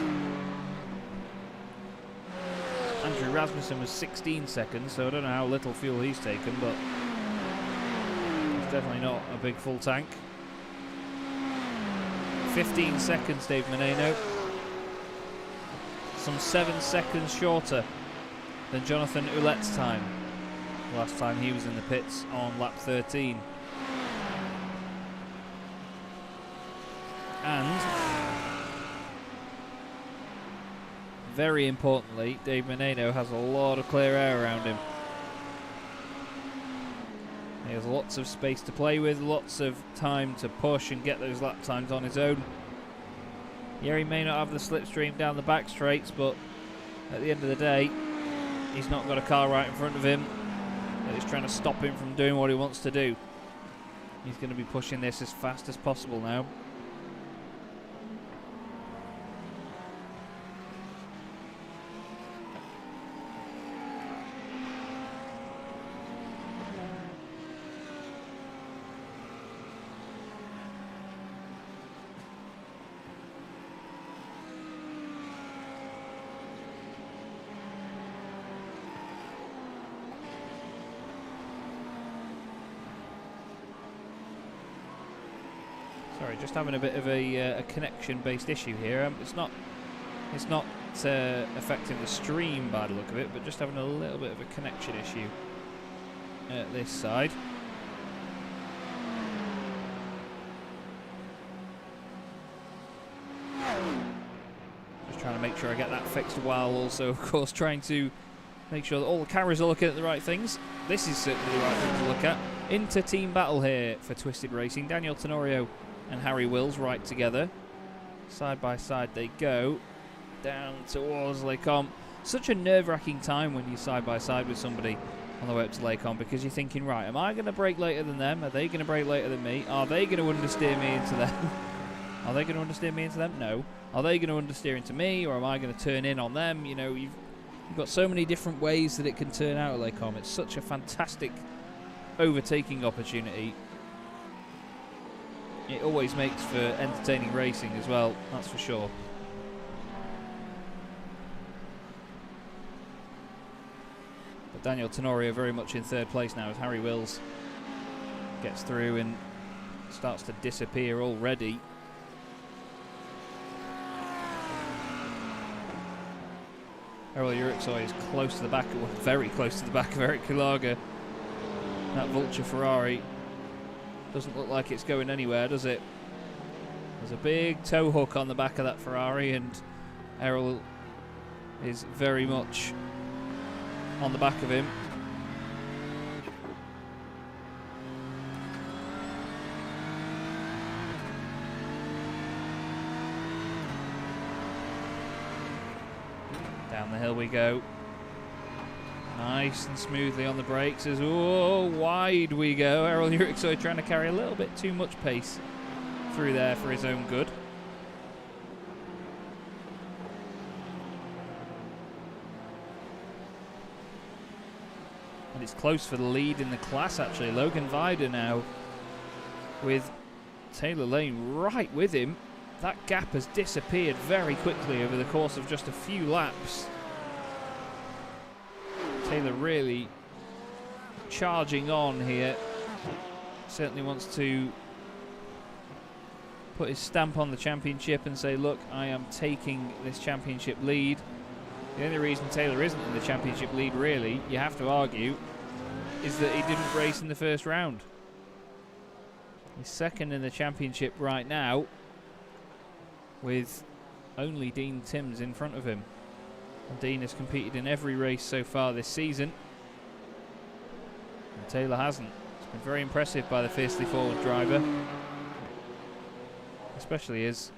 Andrew Rasmussen was 16 seconds, so I don't know how little fuel he's taken, but definitely not a big full tank. 15 seconds, Dave Menino. Some 7 seconds shorter than Jonathan Ouellette's time. Last time he was in the pits on lap 13. And very importantly, Dave Menino has a lot of clear air around him. He has lots of space to play with, lots of time to push and get those lap times on his own. Yeah, he may not have the slipstream down the back straights, but at the end of the day, he's not got a car right in front of him that is trying to stop him from doing what he wants to do. He's going to be pushing this as fast as possible now. Sorry, just having a bit of a connection-based issue here. It's not affecting the stream by the look of it, but just having a little bit of a connection issue at this side. Just trying to make sure I get that fixed, while also, of course, trying to make sure that all the cameras are looking at the right things. This is certainly the right thing to look at. Into team battle here for Twisted Racing. Daniel Tenorio and Harry Wills right together. Side by side they go. Down towards Lacon. Such a nerve-wracking time when you're side by side with somebody on the way up to Lacon, because you're thinking, right, am I going to brake later than them? Are they going to brake later than me? Are they going to understeer me into them? Are they going to understeer me into them? No. Are they going to understeer into me, or am I going to turn in on them? You know, you've got so many different ways that it can turn out at Lacon. It's such a fantastic overtaking opportunity. It always makes for entertaining racing as well, that's for sure. But Daniel Tenorio very much in third place now as Harry Wills gets through and starts to disappear already. Eurexia is close to the back, well, very close to the back of Eric Kulaga. That Vulture Ferrari doesn't look like it's going anywhere, does it? There's a big tow hook on the back of that Ferrari, and Errol is very much on the back of him. Down the hill we go. Nice and smoothly on the brakes as wide we go. Errol Eurexia trying to carry a little bit too much pace through there for his own good. And it's close for the lead in the class actually. Logan Vida now with Taylor Lane right with him. That gap has disappeared very quickly over the course of just a few laps. Taylor really charging on here. Certainly wants to put his stamp on the championship and say, look, I am taking this championship lead. The only reason Taylor isn't in the championship lead, really, you have to argue, is that he didn't race in the first round. He's second in the championship right now, with only Dean Timms in front of him. And Dean has competed in every race so far this season, and Taylor hasn't. It's been very impressive by the fiercely forward driver, especially as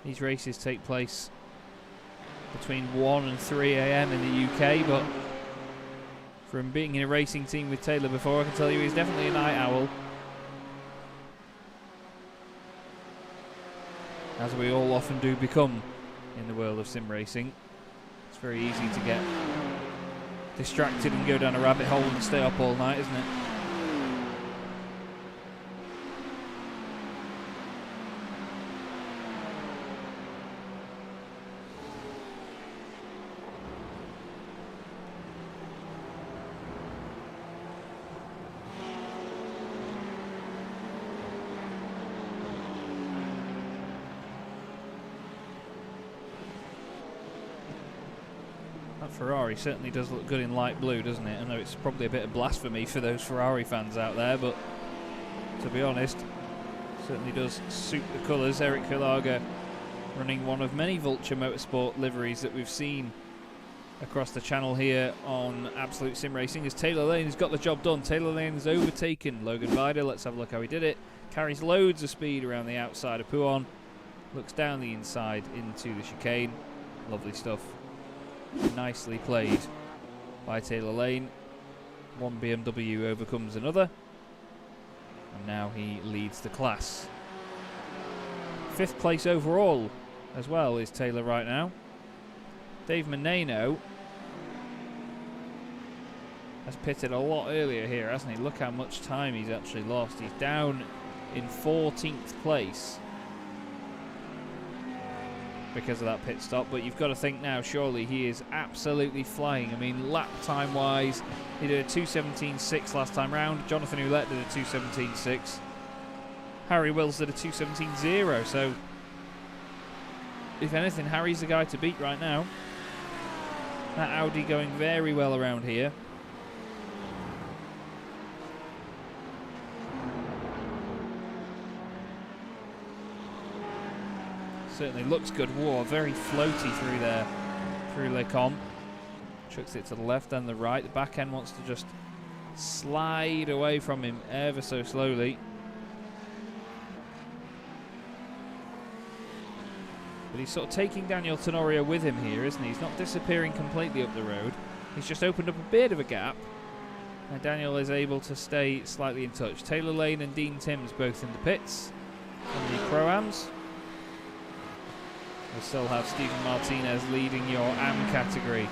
these races take place between 1 and 3 AM in the UK, but from being in a racing team with Taylor before, I can tell you he's definitely a night owl. As we all often do become in the world of sim racing. It's very easy to get distracted and go down a rabbit hole and stay up all night, isn't it? Ferrari certainly does look good in light blue, doesn't it? I know it's probably a bit of blasphemy for those Ferrari fans out there, but to be honest, certainly does suit the colours. Eric Kulaga running one of many Vulture Motorsport liveries that we've seen across the channel here on Absolute Sim Racing, as Taylor Lane has got the job done. Taylor Lane has overtaken Logan Vida. Let's have a look how he did it. Carries loads of speed around the outside of Pouon. Looks down the inside into the chicane. Lovely stuff. Nicely played by Taylor Lane. One BMW overcomes another, and now he leads the class. 5th place overall as well is Taylor right now. Dave Menino has pitted a lot earlier here, hasn't he? Look how much time he's actually lost. He's down in 14th place because of that pit stop, but you've got to think now, surely he is absolutely flying. I mean, lap time wise, he did a 2:17.6 last time round. Jonathan Ouellette did a 2:17.6. Harry Wills did a 2:17.0, so if anything, Harry's the guy to beat right now. That Audi going very well around here. Certainly looks good. Whoa, very floaty through there, through Les Combes. Chucks it to the left and the right. The back end wants to just slide away from him ever so slowly. But he's sort of taking Daniel Tenorio with him here, isn't he? He's not disappearing completely up the road. He's just opened up a bit of a gap, and Daniel is able to stay slightly in touch. Taylor Lane and Dean Timms both in the pits on the Pro-Ams. We still have Stephen Martinez leading your AM category.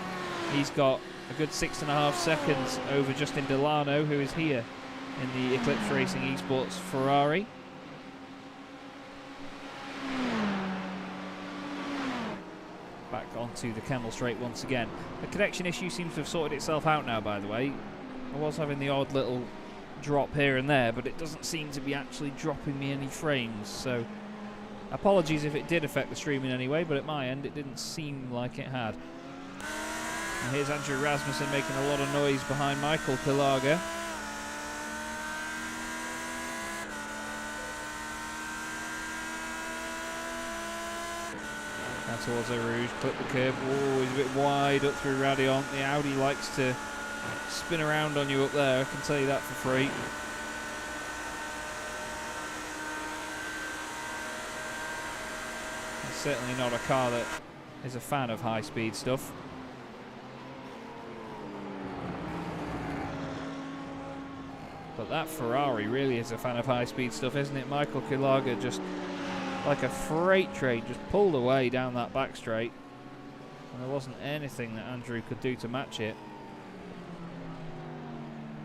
He's got a good 6.5 seconds over Justin Delano, who is here in the Eclipse Racing Esports Ferrari. Back onto the Campbell straight once again. The connection issue seems to have sorted itself out now, by the way. I was having the odd little drop here and there, but it doesn't seem to be actually dropping me any frames, so apologies if it did affect the stream in any way, but at my end it didn't seem like it had. And here's Andrew Rasmussen making a lot of noise behind Michael Kulaga. Now towards Eau Rouge, clip the curb. Oh, he's a bit wide up through Radion. The Audi likes to spin around on you up there, I can tell you that for free. It's certainly not a car that is a fan of high-speed stuff. But that Ferrari really is a fan of high-speed stuff, isn't it? Michael Kulaga just like a freight train just pulled away down that back straight, and there wasn't anything that Andrew could do to match it.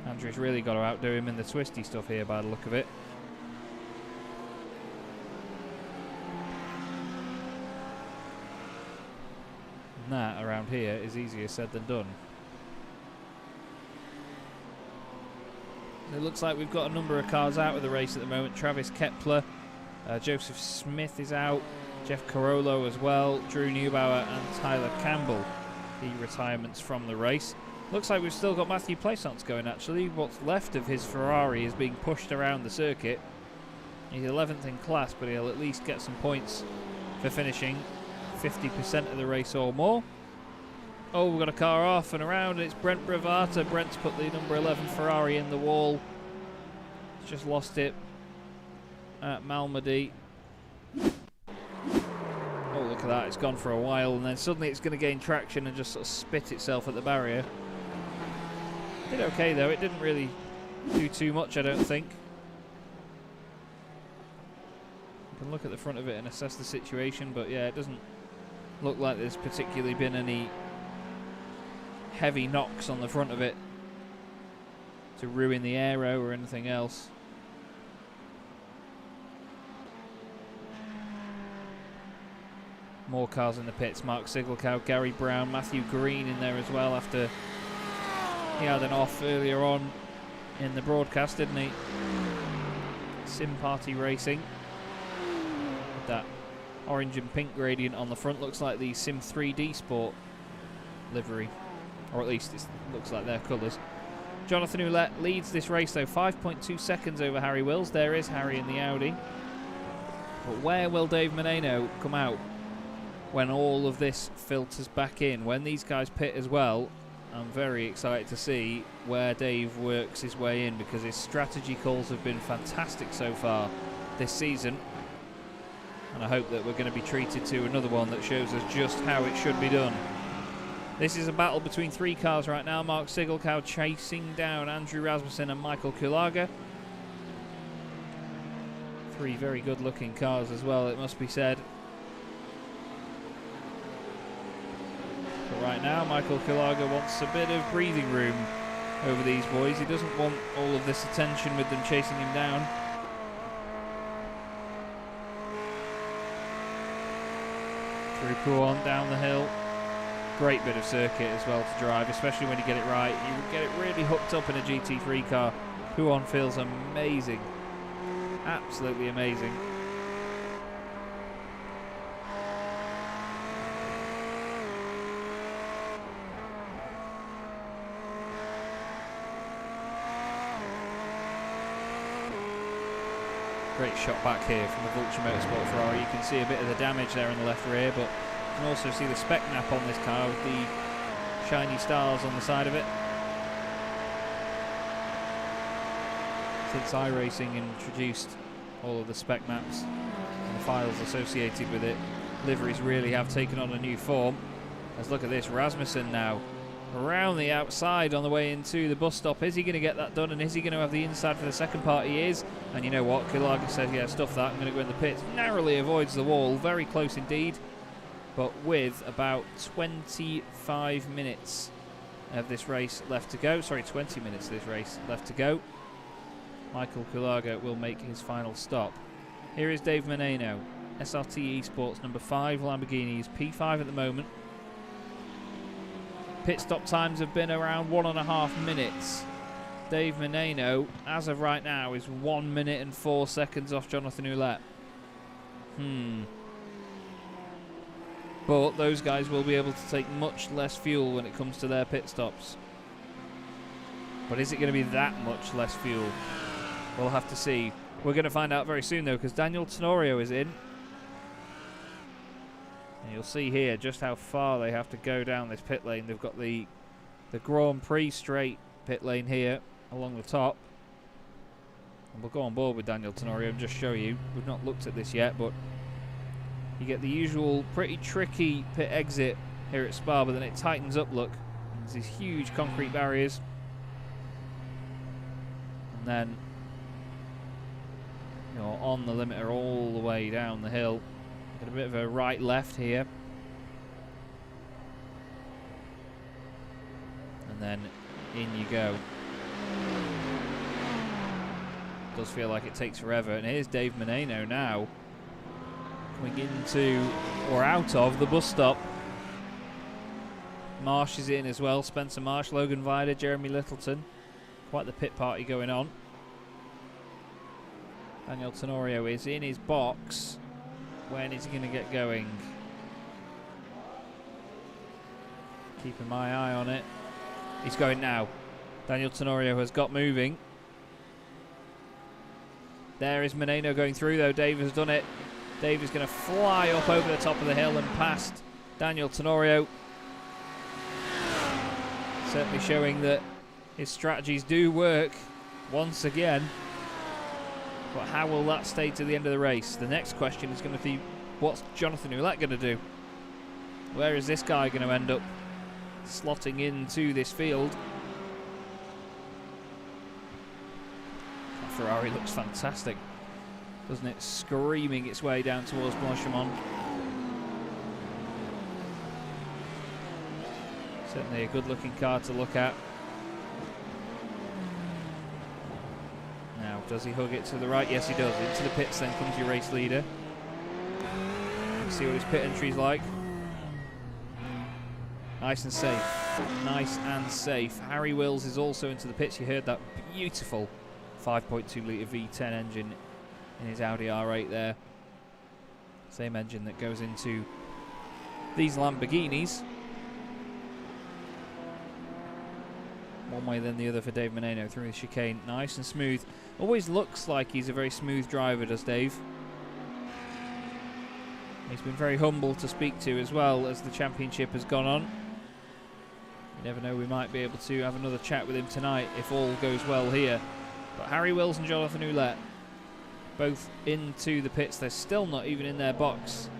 Andrew's really got to outdo him in the twisty stuff here by the look of it. And that around here is easier said than done. It looks like we've got a number of cars out of the race at the moment. Travis Kepler, Joseph Smith is out, Jeff Carollo as well, Drew Neubauer and Tyler Campbell, the retirements from the race. Looks like we've still got Matthew Plaisance going actually. What's left of his Ferrari is being pushed around the circuit. He's 11th in class, but he'll at least get some points for finishing 50% of the race or more. Oh, we've got a car off and around, and it's Brent Bravata. Brent's put the number 11 Ferrari in the wall. He's just lost it at Malmedy. Oh, look at that, it's gone for a while, and then suddenly it's going to gain traction and just sort of spit itself at the barrier. Did okay though, it didn't really do too much, I don't think. You can look at the front of it and assess the situation, but yeah, it doesn't look like there's particularly been any heavy knocks on the front of it to ruin the aero or anything else. More cars in the pits. Mark Sigelkow, Gary Brown, Matthew Green in there as well after he had an off earlier on in the broadcast, didn't he? Sim Party Racing. With that orange and pink gradient on the front. Looks like the Sim 3D Sport livery. Or at least it looks like their colours. Jonathan Ouellette leads this race though. 5.2 seconds over Harry Wills. There is Harry in the Audi. But where will Dave Menino come out when all of this filters back in? When these guys pit as well, I'm very excited to see where Dave works his way in, because his strategy calls have been fantastic so far this season. And I hope that we're going to be treated to another one that shows us just how it should be done. This is a battle between three cars right now. Mark Sigelkow chasing down Andrew Rasmussen and Michael Kulaga. Three very good looking cars as well, it must be said. But right now, Michael Kulaga wants a bit of breathing room over these boys. He doesn't want all of this attention with them chasing him down. Through Pouan, down the hill. Great bit of circuit as well to drive, especially when you get it right. You get it really hooked up in a GT3 car. Pouan feels amazing. Absolutely amazing. Great shot back here from the Vulture Motorsport Ferrari. You can see a bit of the damage there in the left rear, but you can also see the spec nap on this car with the shiny stars on the side of it. Since iRacing introduced all of the spec maps and the files associated with it, liveries really have taken on a new form. Let's look at this. Rasmussen now around the outside on the way into the bus stop. Is he going to get that done, and is he going to have the inside for the second part? He is. And you know what? Kulaga says, yeah, stuff that, I'm going to go in the pits. Narrowly avoids the wall. Very close indeed. But with about 25 minutes of this race left to go. Sorry, 20 minutes of this race left to go. Michael Kulaga will make his final stop. Here is Dave Menino. SRT Esports number 5 Lamborghini is P5 at the moment. Pit stop times have been around 1.5 minutes. Dave Menino, as of right now, is 1 minute and 4 seconds off Jonathan Ouellette. But those guys will be able to take much less fuel when it comes to their pit stops. But is it going to be that much less fuel? We'll have to see. We're going to find out very soon, though, because Daniel Tenorio is in. And you'll see here just how far they have to go down this pit lane. They've got the Grand Prix straight pit lane here along the top. And we'll go on board with Daniel Tenorio and just show you. We've not looked at this yet, but you get the usual pretty tricky pit exit here at Spa, but then it tightens up, look. There's these huge concrete barriers. And then you're on the limiter all the way down the hill. Get a bit of a right-left here. And then in you go. Does feel like it takes forever. And here's Dave Menino now coming into or out of the bus stop. Marsh is in as well. Spencer Marsh, Logan Vida, Jeremy Littleton. Quite the pit party going on. Daniel Tenorio is in his box. When is he going to get going? Keeping my eye on it. He's going now. Daniel Tenorio has got moving. There is Menino going through, though. Dave has done it. Dave is going to fly up over the top of the hill and past Daniel Tenorio. Certainly showing that his strategies do work once again. But how will that stay to the end of the race? The next question is going to be, what's Jonathan Ouellette going to do? Where is this guy going to end up slotting into this field? That Ferrari looks fantastic, doesn't it? Screaming its way down towards Blanchimont. Certainly a good looking car to look at. Now, does he hug it to the right? Yes, he does. Into the pits, then comes your race leader. Let's see what his pit entry's like. Nice and safe. Nice and safe. Harry Wills is also into the pits. You heard that beautiful 5.2 litre V10 engine in his Audi R8 there. Same engine that goes into these Lamborghinis. One way then the other for Dave Menino through the chicane. Nice and smooth. Always looks like he's a very smooth driver, does Dave. He's been very humble to speak to as well as the championship has gone on. You never know, we might be able to have another chat with him tonight if all goes well here. But Harry Wills and Jonathan Ouellette both into the pits. They're still not even in their box.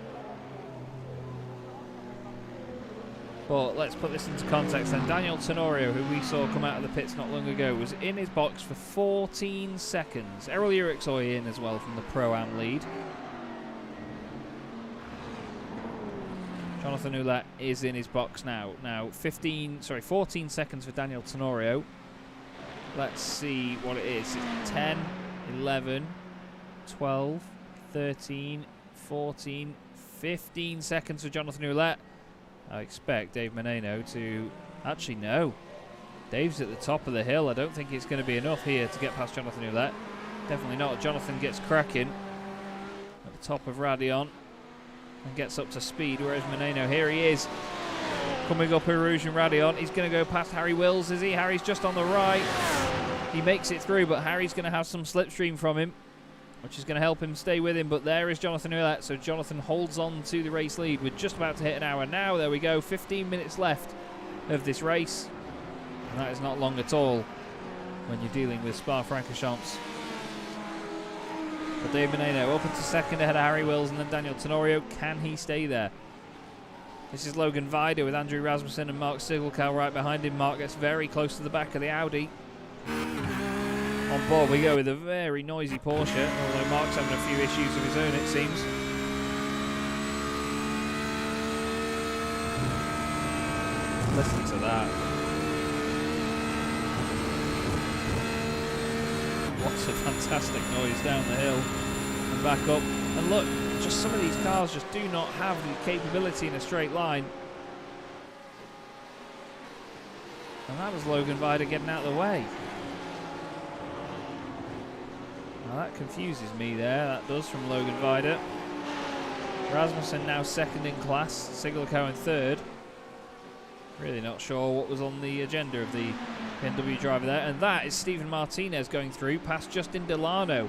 But let's put this into context then. Daniel Tenorio, who we saw come out of the pits not long ago, was in his box for 14 seconds. Errol Eurexia in as well from the Pro-Am lead. Jonathan Ouellette is in his box now. Now 14 seconds for Daniel Tenorio. Let's see what it is. It's 10, 11, 12, 13, 14, 15 seconds for Jonathan Ouellette. I expect Dave Menino to... Actually, no. Dave's at the top of the hill. I don't think it's going to be enough here to get past Jonathan Ouellette. Definitely not. Jonathan gets cracking at the top of Radion and gets up to speed, whereas Menino, here he is, coming up Rouge and Radion. He's going to go past Harry Wills, is he? Harry's just on the right. He makes it through, but Harry's going to have some slipstream from him, which is going to help him stay with him. But there is Jonathan Ouellette, so Jonathan holds on to the race lead. We're just about to hit an hour now. There we go, 15 minutes left of this race. And that is not long at all when you're dealing with Spa-Francorchamps. But Dave Menino up into second ahead of Harry Wills and then Daniel Tenorio. Can he stay there? This is Logan Vida with Andrew Rasmussen and Mark Sigelkow right behind him. Mark gets very close to the back of the Audi. On board we go with a very noisy Porsche, although Mark's having a few issues of his own, it seems. Listen to that. What a fantastic noise down the hill and back up. And look, just some of these cars just do not have the capability in a straight line. And that was Logan Vida getting out of the way. Now that confuses me there, that does, from Logan Vida. Rasmussen now second in class, Sigurdsson in third. Really not sure what was on the agenda of the PNW driver there. And that is Stephen Martinez going through past Justin Delano.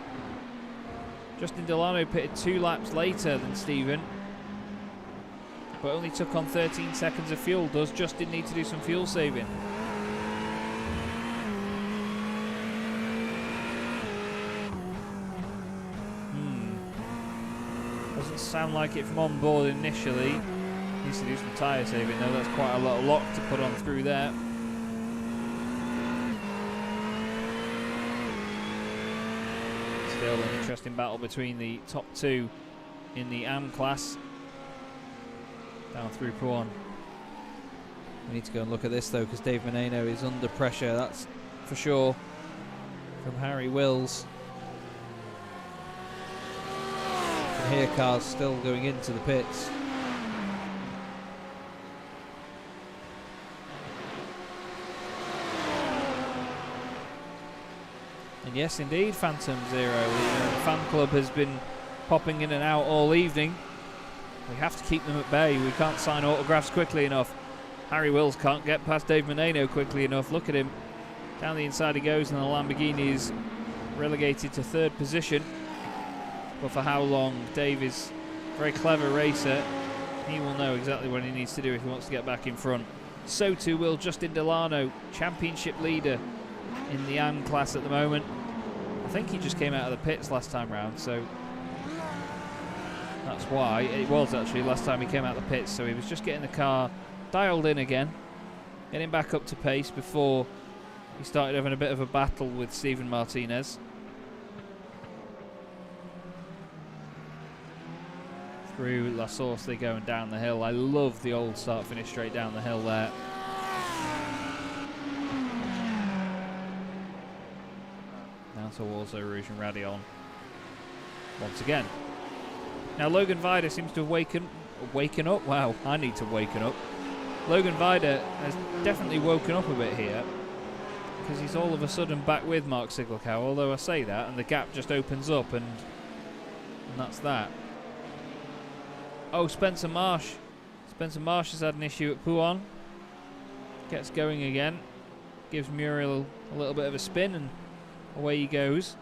Justin Delano pitted 2 laps later than Stephen, but only took on 13 seconds of fuel. Does Justin need to do some fuel saving? Doesn't sound like it from on board initially. Needs to do some tyre saving though. That's quite a lot of lock to put on through there. Still an interesting battle between the top 2 in the AM class. Down through Puan. We need to go and look at this though, because Dave Menino is under pressure, that's for sure, from Harry Wills. You can hear cars still going into the pits. And yes, indeed, Phantom Zero. The fan club has been popping in and out all evening. We have to keep them at bay. We can't sign autographs quickly enough. Harry Wills can't get past Dave Menino quickly enough. Look at him. Down the inside he goes, and the Lamborghini is relegated to 3rd position. But for how long? Dave is a very clever racer. He will know exactly what he needs to do if he wants to get back in front. So too will Justin Delano, championship leader in the AM class at the moment. I think he just came out of the pits last time round, so that's why. It was actually last time he came out of the pits, so he was just getting the car dialed in again, getting back up to pace before he started having a bit of a battle with Stephen Martinez. Through La Source they go and down the hill. I love the old start finish straight down the hill there. Down towards Eau Rouge and Radion once again. Now Logan Vida seems to have waken up. Wow, I need to waken up. Logan Vida has definitely woken up a bit here, because he's all of a sudden back with Mark Sigurdsson, although I say that and the gap just opens up and that's that. Oh, Spencer Marsh. Spencer Marsh has had an issue at Puan. Gets going again. Gives Muriel a little bit of a spin and away he goes.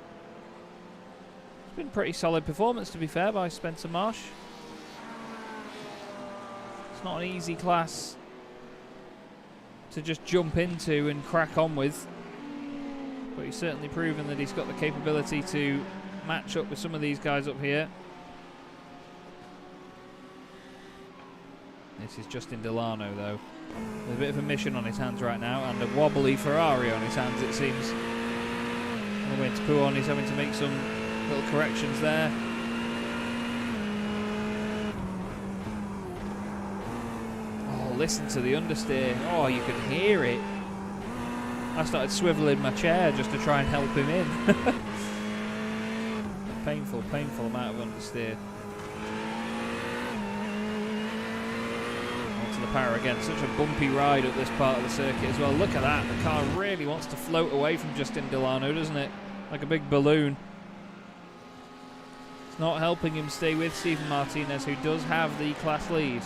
It's been a pretty solid performance, to be fair, by Spencer Marsh. It's not an easy class to just jump into and crack on with, but he's certainly proven that he's got the capability to match up with some of these guys up here. This is Justin Delano though, with a bit of a mission on his hands right now, and a wobbly Ferrari on his hands it seems. On the way to Puan, he's having to make some little corrections there. Oh, listen to the understeer. Oh, you can hear it. I started swiveling my chair just to try and help him in. Painful, painful amount of understeer. Onto the power again. Such a bumpy ride up this part of the circuit as well. Look at that. The car really wants to float away from Justin Delano, doesn't it? Like a big balloon. It's not helping him stay with Stephen Martinez, who does have the class lead.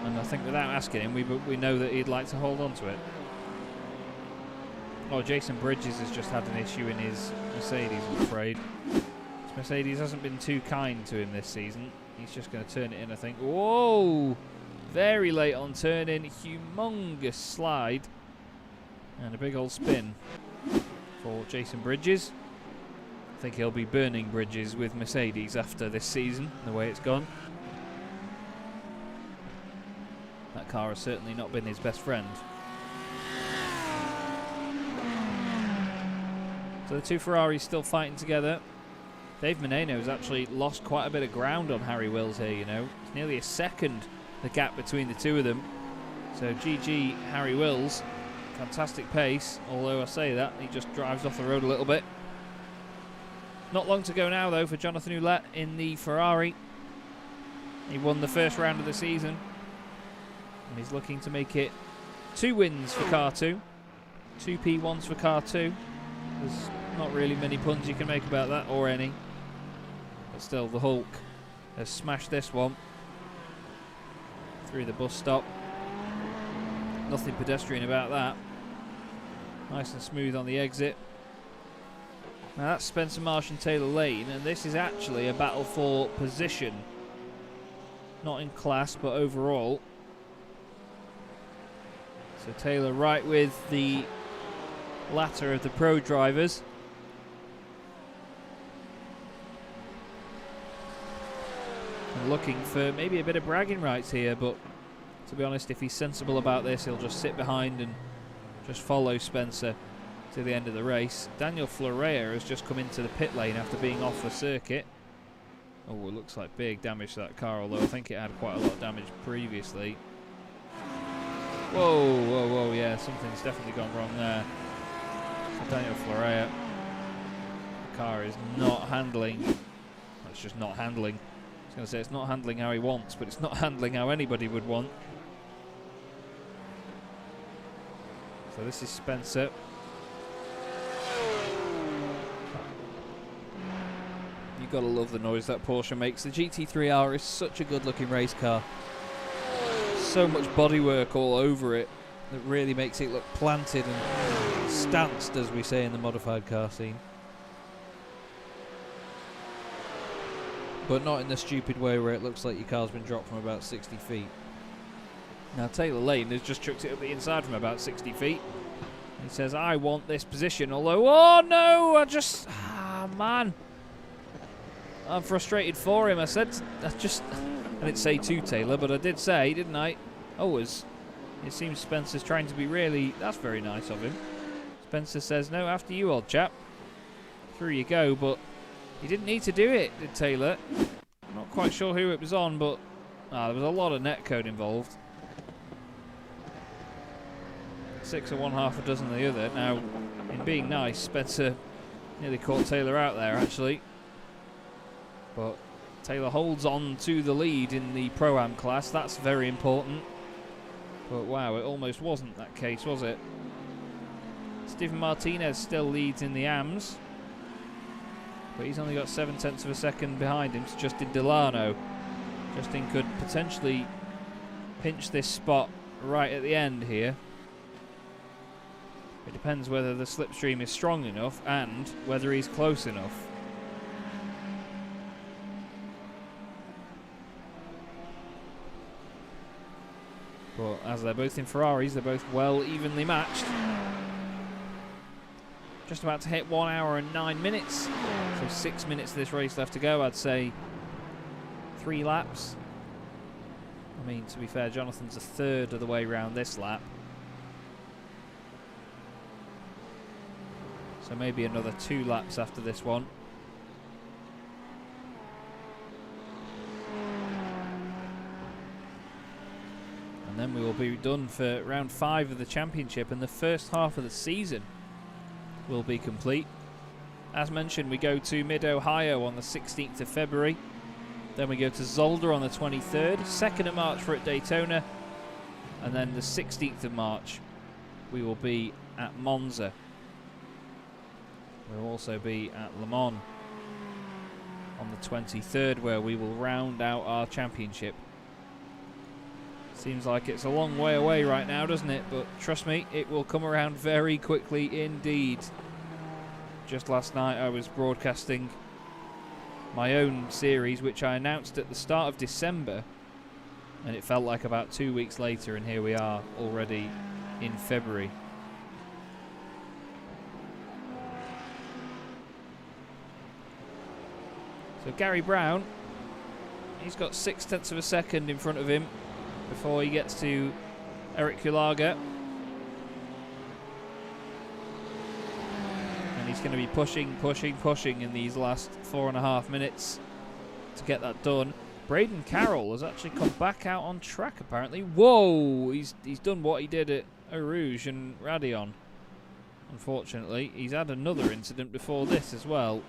And I think without asking him, we know that he'd like to hold on to it. Oh, Jason Bridges has just had an issue in his Mercedes, I'm afraid. His Mercedes hasn't been too kind to him this season. He's just going to turn it in, I think. Whoa! Very late on turn-in. Humongous slide. And a big old spin for Jason Bridges. I think he'll be burning bridges with Mercedes after this season, the way it's gone. That car has certainly not been his best friend. So the two Ferraris still fighting together. Dave Menino has actually lost quite a bit of ground on Harry Wills here, you know. It's nearly a second, the gap between the two of them. So GG Harry Wills. Fantastic pace, although I say that, he just drives off the road a little bit. Not long to go now, though, for Jonathan Ouellette in the Ferrari. He won the first round of the season. And he's looking to make it 2 wins for car 2. 2 P1s for car 2. There's not really many puns you can make about that, or any. But still, the Hulk has smashed this one through the bus stop. Nothing pedestrian about that. Nice and smooth on the exit. Now that's Spencer Marsh and Taylor Lane, and this is actually a battle for position. Not in class, but overall. So Taylor right with the latter of the pro drivers. And looking for maybe a bit of bragging rights here, but to be honest, if he's sensible about this, he'll just sit behind and just follow Spencer to the end of the race. Daniel Florea has just come into the pit lane after being off the circuit. Oh, it looks like big damage to that car, although I think it had quite a lot of damage previously. Whoa, whoa, whoa, yeah, something's definitely gone wrong there. So Daniel Florea, the car is not handling. It's just not handling. I was going to say it's not handling how he wants, but it's not handling how anybody would want. So this is Spencer. You've got to love the noise that Porsche makes. The GT3R is such a good-looking race car. So much bodywork all over it that really makes it look planted and stanced, as we say in the modified car scene. But not in the stupid way where it looks like your car's been dropped from about 60 feet. Now Taylor Lane has just chucked it up the inside from about 60 feet. He says, I want this position, although, oh no, man. I'm frustrated for him. I didn't say to Taylor, but I did say, didn't I? Oh, it seems Spencer's trying to be really, that's very nice of him. Spencer says, no, after you, old chap. Through you go, but he didn't need to do it, did Taylor? I'm not quite sure who it was on, but there was a lot of netcode involved. 6 of one, half a dozen of the other. Now, in being nice, Spencer nearly caught Taylor out there, actually. But Taylor holds on to the lead in the Pro-Am class. That's very important. But wow, it almost wasn't that case, was it? Stephen Martinez still leads in the AMs. But he's only got 0.7 of a second behind him to Justin Delano. Justin could potentially pinch this spot right at the end here. It depends whether the slipstream is strong enough and whether he's close enough. But as they're both in Ferraris, they're both well evenly matched. Just about to hit 1 hour and 9 minutes. So 6 minutes of this race left to go. I'd say 3 laps. I mean, to be fair, Jonathan's a third of the way around this lap. So maybe another 2 laps after this one. And then we will be done for round 5 of the championship, and the first half of the season will be complete. As mentioned, we go to Mid-Ohio on the 16th of February. Then we go to Zolder on the 23rd. 2nd of March we're at Daytona. And then the 16th of March we will be at Monza. We'll also be at Le Mans on the 23rd, where we will round out our championship. Seems like it's a long way away right now, doesn't it? But trust me, it will come around very quickly indeed. Just last night I was broadcasting my own series, which I announced at the start of December, and it felt like about 2 weeks later, and here we are already in February. So Gary Brown, he's got 0.6 of a second in front of him before he gets to Eric Kulaga. And he's going to be pushing in these last 4.5 minutes to get that done. Braden Carroll has actually come back out on track, apparently. Whoa! He's done what he did at Eau Rouge and Radion. Unfortunately, he's had another incident before this as well.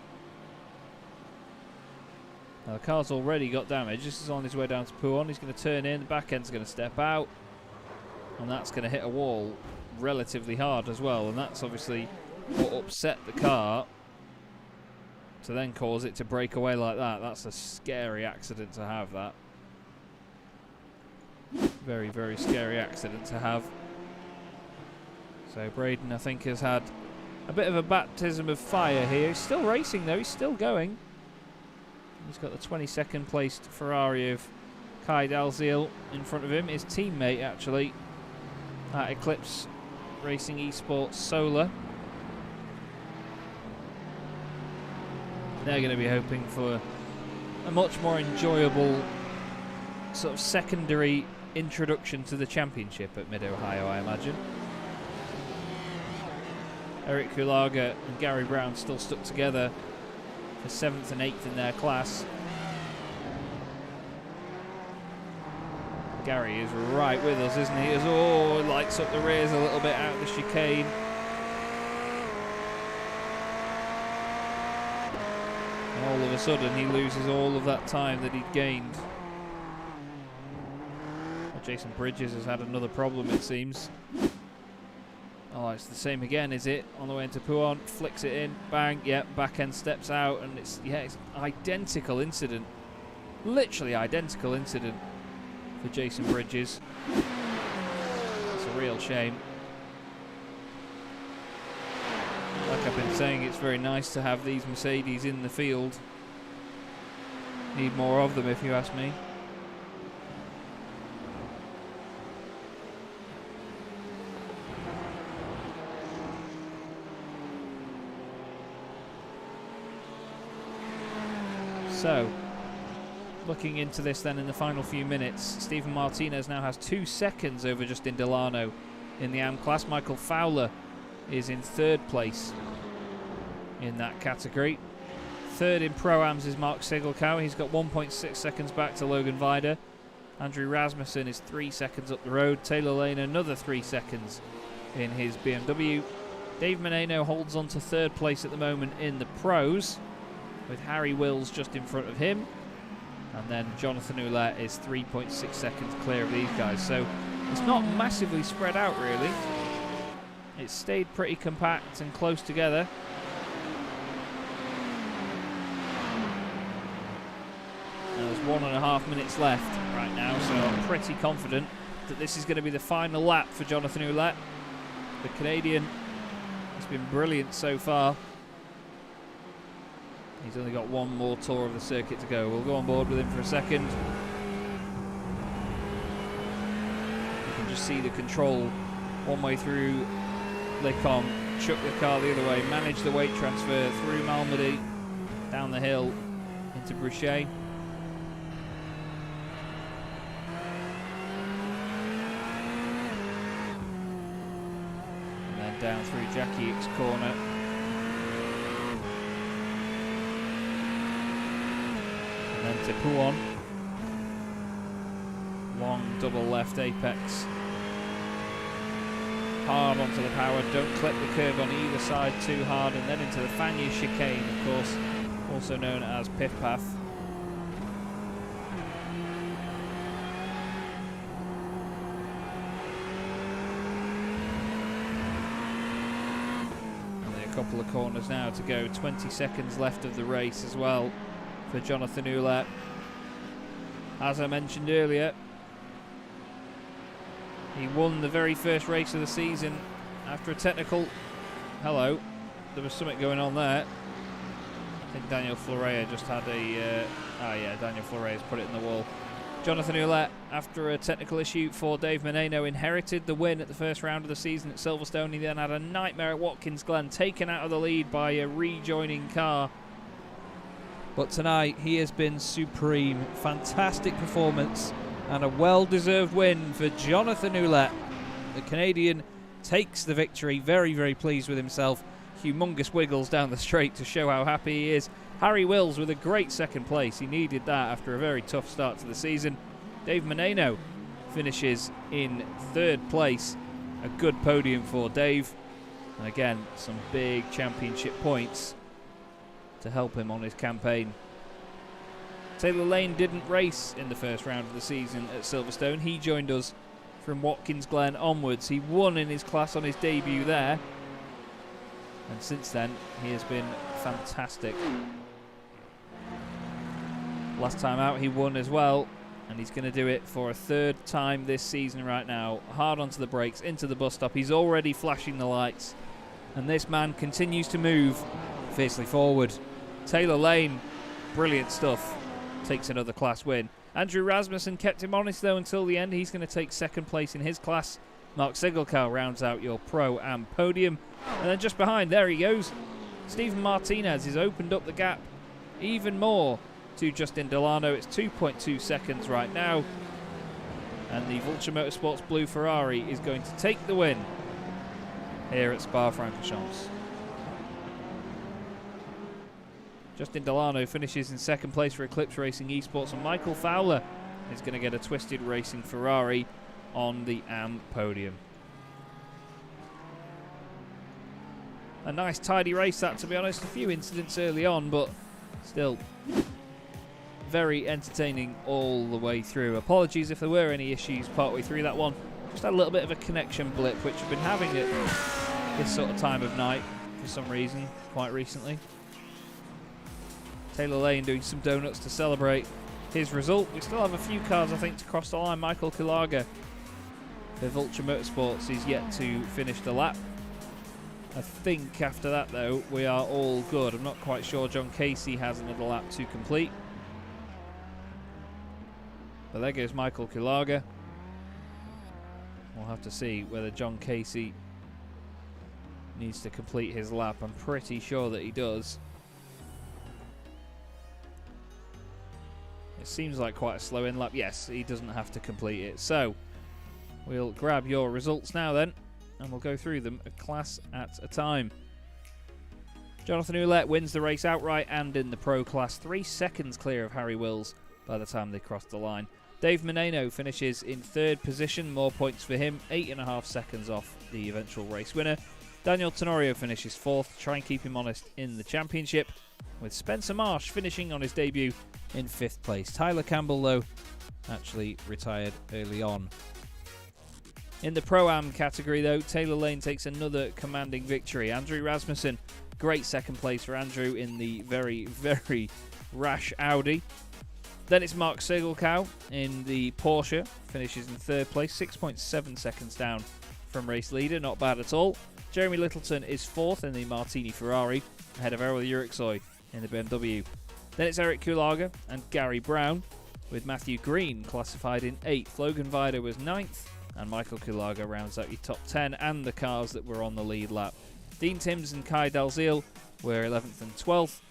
Now the car's already got damage. This is on his way down to Pouhon. He's going to turn in. The back end's going to step out. And that's going to hit a wall relatively hard as well. And that's obviously what upset the car to then cause it to break away like that. That's a scary accident to have, that. Very, very scary accident to have. So Braden, I think, has had a bit of a baptism of fire here. He's still racing, though. He's still going. He's got the 22nd placed Ferrari of Kai Dalziel in front of him. His teammate, actually, at Eclipse Racing Esports Solar. They're going to be hoping for a much more enjoyable sort of secondary introduction to the championship at Mid-Ohio, I imagine. Eric Kulaga and Gary Brown still stuck together for 7th and 8th in their class. Gary is right with us, isn't he? Lights up the rears a little bit out of the chicane. And all of a sudden he loses all of that time that he'd gained. Well, Jason Bridges has had another problem, it seems. Oh, it's the same again, is it? On the way into Puon, flicks it in, bang, yep, back end steps out, and it's identical incident. Literally identical incident for Jason Bridges. It's a real shame. Like I've been saying, it's very nice to have these Mercedes in the field. Need more of them, if you ask me. So, looking into this then in the final few minutes, Stephen Martinez now has 2 seconds over Justin Delano in the AM class. Michael Fowler is in 3rd place in that category. 3rd in Pro-Ams is Mark Sigelkow. He's got 1.6 seconds back to Logan Vida. Andrew Rasmussen is 3 seconds up the road. Taylor Lane another 3 seconds in his BMW. Dave Menino holds on to 3rd place at the moment in the Pros, with Harry Wills just in front of him. And then Jonathan Ouellette is 3.6 seconds clear of these guys. So it's not massively spread out, really. It's stayed pretty compact and close together. And there's 1.5 minutes left right now, so I'm pretty confident that this is going to be the final lap for Jonathan Ouellette. The Canadian has been brilliant so far. He's only got one more tour of the circuit to go. We'll go on board with him for a second. You can just see the control one way through Lecom, chuck the car the other way, manage the weight transfer through Malmedy, down the hill into Bruchet. And then down through Jackie X corner. And then to Puon. Long double left apex. Hard onto the power, don't clip the curve on either side too hard, and then into the Fagnes chicane, of course, also known as Piff Path. Only a couple of corners now to go, 20 seconds left of the race as well for Jonathan Ouellette. As I mentioned earlier, he won the very first race of the season after a technical. Hello, there was something going on there. I think Daniel Florea just had a. Daniel Florea's put it in the wall. Jonathan Ouellette, after a technical issue for Dave Menino, inherited the win at the first round of the season at Silverstone. He then had a nightmare at Watkins Glen, taken out of the lead by a rejoining car. But tonight he has been supreme. Fantastic performance. And a well-deserved win for Jonathan Ouellette. The Canadian takes the victory. Very, very pleased with himself. Humongous wiggles down the straight to show how happy he is. Harry Wills with a great second place. He needed that after a very tough start to the season. Dave Menino finishes in 3rd place. A good podium for Dave. And again, some big championship points to help him on his campaign. Taylor Lane didn't race in the first round of the season at Silverstone. He joined us from Watkins Glen onwards. He won in his class on his debut there. And since then, he has been fantastic. Last time out he won as well, and he's going to do it for a third time this season right now. Hard onto the brakes, into the bus stop. He's already flashing the lights, and this man continues to move fiercely forward. Taylor Lane, brilliant stuff, takes another class win. Andrew Rasmussen kept him honest though until the end. He's going to take second place in his class. Mark Sigelkow rounds out your Pro-Am podium. And then just behind, there he goes. Stephen Martinez has opened up the gap even more to Justin Delano. It's 2.2 seconds right now. And the Vulture Motorsports Blue Ferrari is going to take the win here at Spa-Francorchamps. Justin Delano finishes in second place for Eclipse Racing Esports, and Michael Fowler is going to get a Twisted Racing Ferrari on the AM podium. A nice tidy race that, to be honest. A few incidents early on, but still very entertaining all the way through. Apologies if there were any issues partway through that one. Just had a little bit of a connection blip, which I've been having at this sort of time of night for some reason quite recently. Taylor Lane doing some donuts to celebrate his result. We still have a few cars, I think, to cross the line. Michael Kulaga for Vulture Motorsports is yet to finish the lap. I think after that, though, we are all good. I'm not quite sure. John Casey has another lap to complete. But there goes Michael Kulaga. We'll have to see whether John Casey needs to complete his lap. I'm pretty sure that he does. It seems like quite a slow in lap. Yes, he doesn't have to complete it. So we'll grab your results now then, and we'll go through them a class at a time. Jonathan Ouellette wins the race outright and in the pro class, 3 seconds clear of Harry Wills by the time they crossed the line. Dave Meneno finishes in third position, more points for him, 8.5 seconds off the eventual race winner. Daniel Tenorio finishes fourth to try and keep him honest in the championship, with Spencer Marsh finishing on his debut in 5th place. Tyler Campbell, though, actually retired early on. In the Pro-Am category, though, Taylor Lane takes another commanding victory. Andrew Rasmussen, great second place for Andrew in the very, very rash Audi. Then it's Mark Sigelkow in the Porsche, finishes in 3rd place, 6.7 seconds down from race leader, not bad at all. Jeremy Littleton is 4th in the Martini Ferrari, ahead of Errol Eurexia in the BMW. Then it's Eric Kulaga and Gary Brown, with Matthew Green classified in 8th. Logan Vida was 9th, and Michael Kulaga rounds out your top 10 and the cars that were on the lead lap. Dean Timms and Kai Dalziel were 11th and 12th.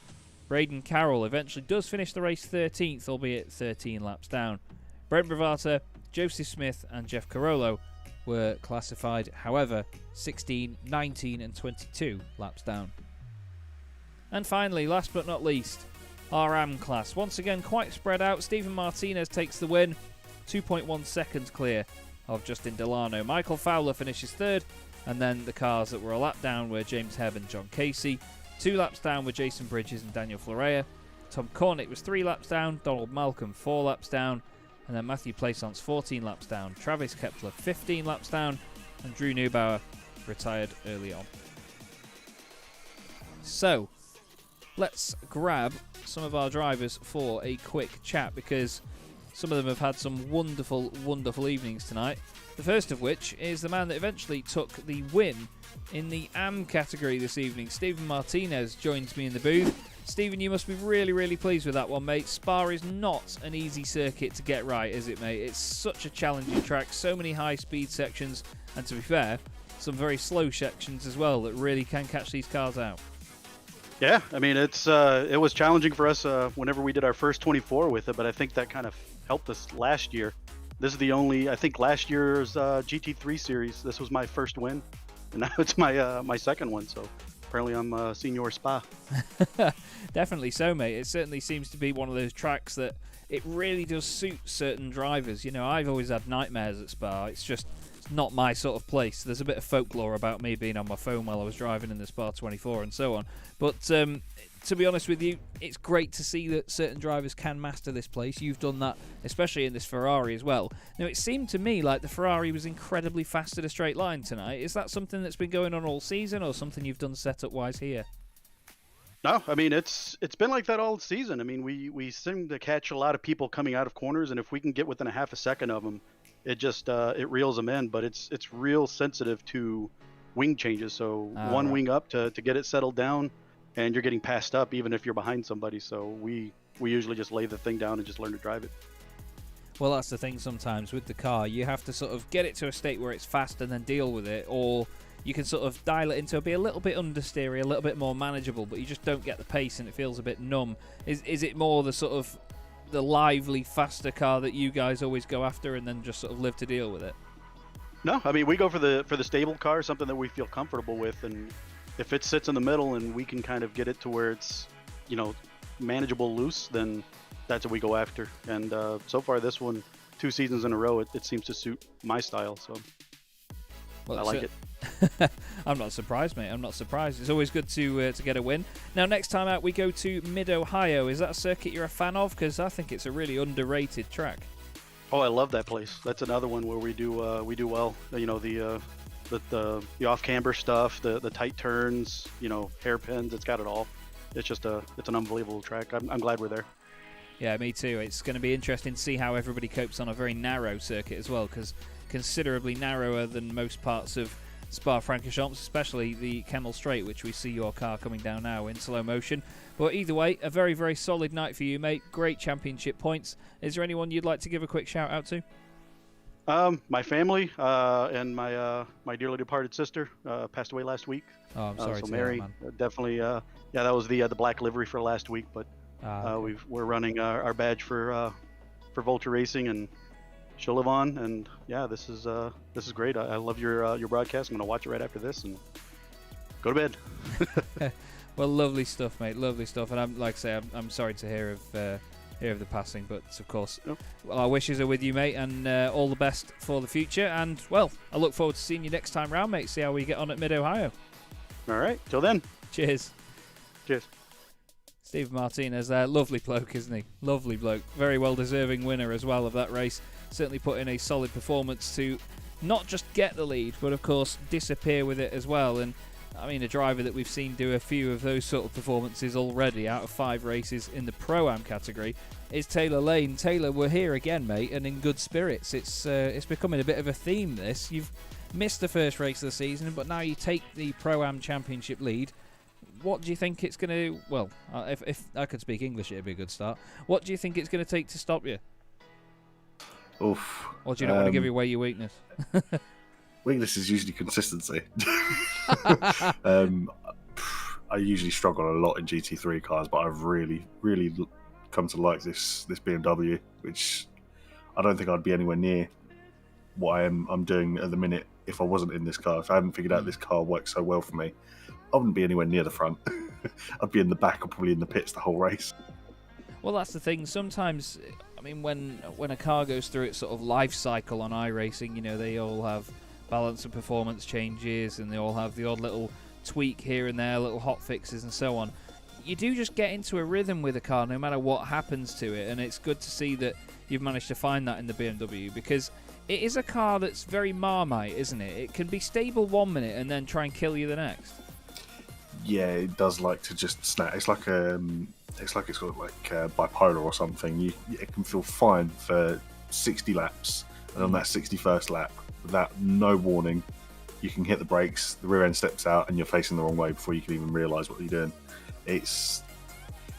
Braden Carroll eventually does finish the race 13th, albeit 13 laps down. Brent Bravata, Joseph Smith and Jeff Carollo were classified, however, 16, 19 and 22 laps down. And finally, last but not least, our AM class. Once again, quite spread out. Stephen Martinez takes the win, 2.1 seconds clear of Justin Delano. Michael Fowler finishes 3rd, and then the cars that were a lap down were James Hebb and John Casey. 2 laps down were Jason Bridges and Daniel Florea. Tom Cornick was 3 laps down, Donald Malcolm 4 laps down, and then Matthew Plaisance 14 laps down, Travis Kepler 15 laps down, and Drew Neubauer retired early on. So, let's grab some of our drivers for a quick chat, because some of them have had some wonderful, wonderful evenings tonight. The first of which is the man that eventually took the win in the AM category this evening. Stephen Martinez joins me in the booth. Stephen, you must be really, really pleased with that one, mate. Spa is not an easy circuit to get right, is it, mate? It's such a challenging track, so many high-speed sections, and to be fair, some very slow sections as well that really can catch these cars out. Yeah, I mean, it was challenging for us whenever we did our first 24 with it, but I think that kind of helped us last year. This is the only, I think last year's GT3 series, this was my first win, and now it's my second one, so apparently I'm Senior Spa. Definitely so, mate. It certainly seems to be one of those tracks that it really does suit certain drivers. You know, I've always had nightmares at Spa. It's just not my sort of place. There's a bit of folklore about me being on my phone while I was driving in the Spa 24 and so on. But to be honest with you, it's great to see that certain drivers can master this place. You've done that, especially in this Ferrari as well. Now, it seemed to me like the Ferrari was incredibly fast at a straight line tonight. Is that something that's been going on all season, or something you've done setup-wise here? No, I mean it's been like that all season. I mean we seem to catch a lot of people coming out of corners, and if we can get within a half a second of them, it just it reels them in. But it's real sensitive to wing changes. So one Right. wing up to get it settled down, and you're getting passed up even if you're behind somebody. So we usually just lay the thing down and just learn to drive it. Well, that's the thing sometimes with the car. You have to sort of get it to a state where it's fast and then deal with it, or you can sort of dial it into be a little bit understeery, a little bit more manageable, but you just don't get the pace and it feels a bit numb. Is it more the sort of the lively, faster car that you guys always go after and then just sort of live to deal with it? No, I mean we go for the stable car, something that we feel comfortable with, and if it sits in the middle and we can kind of get it to where it's, manageable loose, then that's what we go after. And so far this one, 2 seasons in a row, it seems to suit my style, so Well, I like it. I'm not surprised, mate. I'm not surprised. It's always good to get a win. Now, next time out, we go to Mid-Ohio. Is that a circuit you're a fan of? Because I think it's a really underrated track. Oh, I love that place. That's another one where we do well. The off camber stuff, the tight turns, hairpins. It's got it all. It's just it's an unbelievable track. I'm glad we're there. Yeah, me too. It's going to be interesting to see how everybody copes on a very narrow circuit as well, because considerably narrower than most parts of Spa-Francorchamps, especially the Campbell Straight, which we see your car coming down now in slow motion. But either way, a very, very solid night for you, mate. Great championship points. Is there anyone you'd like to give a quick shout out to? My family and my dearly departed sister passed away last week. Oh, I'm sorry so to Mary, hear that, man. definitely. That was the black livery for last week, but Okay. we're running our badge for Vulture Racing, and she'll live on. And yeah, this is great. I love your broadcast. I'm gonna watch it right after this and go to bed. Well, lovely stuff, mate. Lovely stuff. And I'm sorry to hear of the passing, but of course, Yep. well, our wishes are with you, mate, and all the best for the future. And well, I look forward to seeing you next time round, mate. See how we get on at Mid-Ohio. All right, till then. Cheers. Cheers. Steve Martinez there, lovely bloke, isn't he? Lovely bloke. Very well deserving winner as well of that race. Certainly put in a solid performance to not just get the lead, but of course disappear with it as well. And I mean, a driver that we've seen do a few of those sort of performances already out of 5 races in the Pro-Am category is Taylor Lane. Taylor, we're here again, mate, and in good spirits. It's becoming a bit of a theme, this. You've missed the first race of the season, but now you take the Pro-Am Championship lead. What do you think it's going to... Well, if I could speak English, it'd be a good start. What do you think it's going to take to stop you? Oof. Or do you not want to give away your weakness? Weakness is usually consistency. I usually struggle a lot in GT3 cars, but I've really, really come to like this BMW, which I don't think I'd be anywhere near what I'm doing at the minute if I wasn't in this car. If I hadn't figured out this car works so well for me, I wouldn't be anywhere near the front. I'd be in the back or probably in the pits the whole race. Well, that's the thing. Sometimes, I mean, when a car goes through its sort of life cycle on iRacing, they all have balance and performance changes, and they all have the odd little tweak here and there, little hot fixes and so on. You do just get into a rhythm with a car no matter what happens to it, and it's good to see that you've managed to find that in the BMW, because it is a car that's very Marmite, isn't it? It can be stable 1 minute and then try and kill you the next. Yeah, it does like to just snap. It's like it's sort of like bipolar or something. It can feel fine for 60 laps, and on that 61st lap, without no warning, you can hit the brakes, the rear end steps out, and you're facing the wrong way before you can even realise what you're doing. It's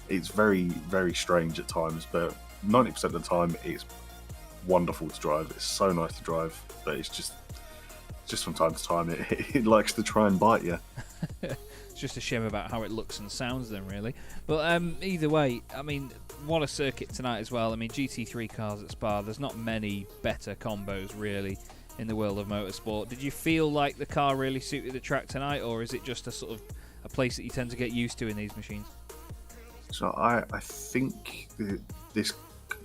very, very strange at times, but 90% of the time, it's wonderful to drive. It's so nice to drive, but it's just from time to time, it likes to try and bite you. It's just a shame about how it looks and sounds then, really. But either way, I mean, what a circuit tonight as well. I mean, GT3 cars at Spa, there's not many better combos, really, in the world of motorsport. Did you feel like the car really suited the track tonight, or is it just a sort of a place that you tend to get used to in these machines? So I think the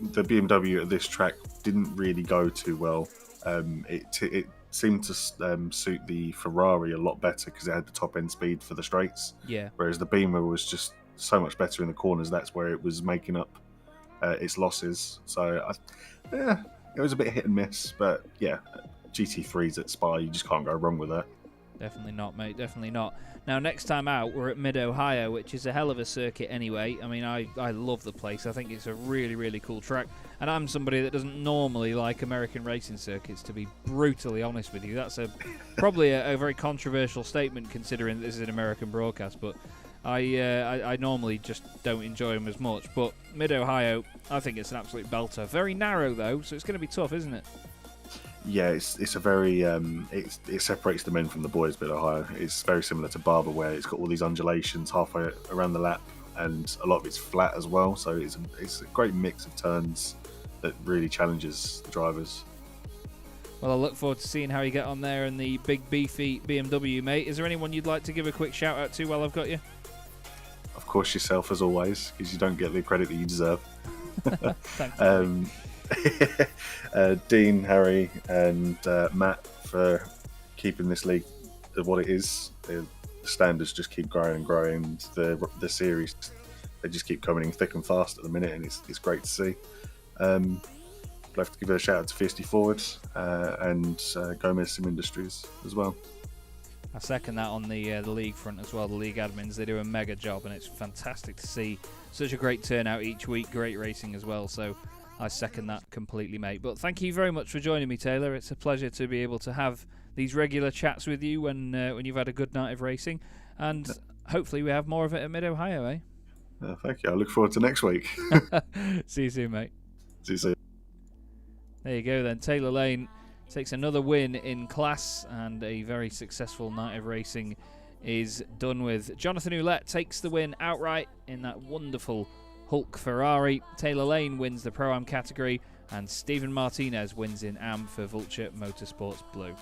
BMW at this track didn't really go too well. It seemed to suit the Ferrari a lot better because it had the top end speed for the straights. Yeah. Whereas the Beamer was just so much better in the corners. That's where it was making up its losses. So it was a bit hit and miss. But yeah, GT3s at Spa, you just can't go wrong with that. Definitely not, mate. Definitely not. Now, next time out, we're at Mid-Ohio, which is a hell of a circuit anyway. I mean, I love the place. I think it's a really, really cool track. And I'm somebody that doesn't normally like American racing circuits, to be brutally honest with you. That's probably a very controversial statement, considering that this is an American broadcast. But I normally just don't enjoy them as much. But Mid-Ohio, I think it's an absolute belter. Very narrow, though, so it's going to be tough, isn't it? Yeah, it's a very it separates the men from the boys. But Ohio, it's very similar to Barber, where it's got all these undulations halfway around the lap, and a lot of it's flat as well. So it's a great mix of turns that really challenges the drivers. Well, I look forward to seeing how you get on there in the big beefy BMW, mate. Is there anyone you'd like to give a quick shout out to while I've got you? Of course, yourself as always, because you don't get the credit that you deserve. Thanks. Dean, Harry, and Matt for keeping this league what it is. The standards just keep growing and growing. The series, they just keep coming in thick and fast at the minute, and it's great to see. I'd like to give a shout out to Fisty Forwards and Gomez Sim Industries as well. I second that on the league front as well. The league admins, they do a mega job, and it's fantastic to see such a great turnout each week. Great racing as well, so I second that completely, mate. But thank you very much for joining me, Taylor. It's a pleasure to be able to have these regular chats with you when you've had a good night of racing, and hopefully we have more of it at Mid-Ohio, eh? Thank you. I look forward to next week. See you soon, mate. See you soon. There you go then. Taylor Lane takes another win in class, and a very successful night of racing is done with. Jonathan Ouellette takes the win outright in that wonderful Hulk Ferrari. Taylor Lane wins the Pro-Am category, and Stephen Martinez wins in Am for Vulture Motorsports Blue.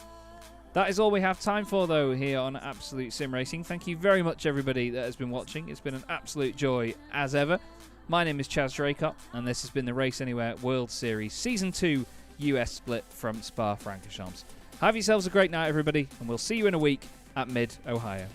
That is all we have time for, though, here on Absolute Sim Racing. Thank you very much, everybody that has been watching. It's been an absolute joy, as ever. My name is Chaz Draycott, and this has been the Race Anywhere World Series Season 2 US split from Spa-Francorchamps. Have yourselves a great night, everybody, and we'll see you in a week at Mid-Ohio.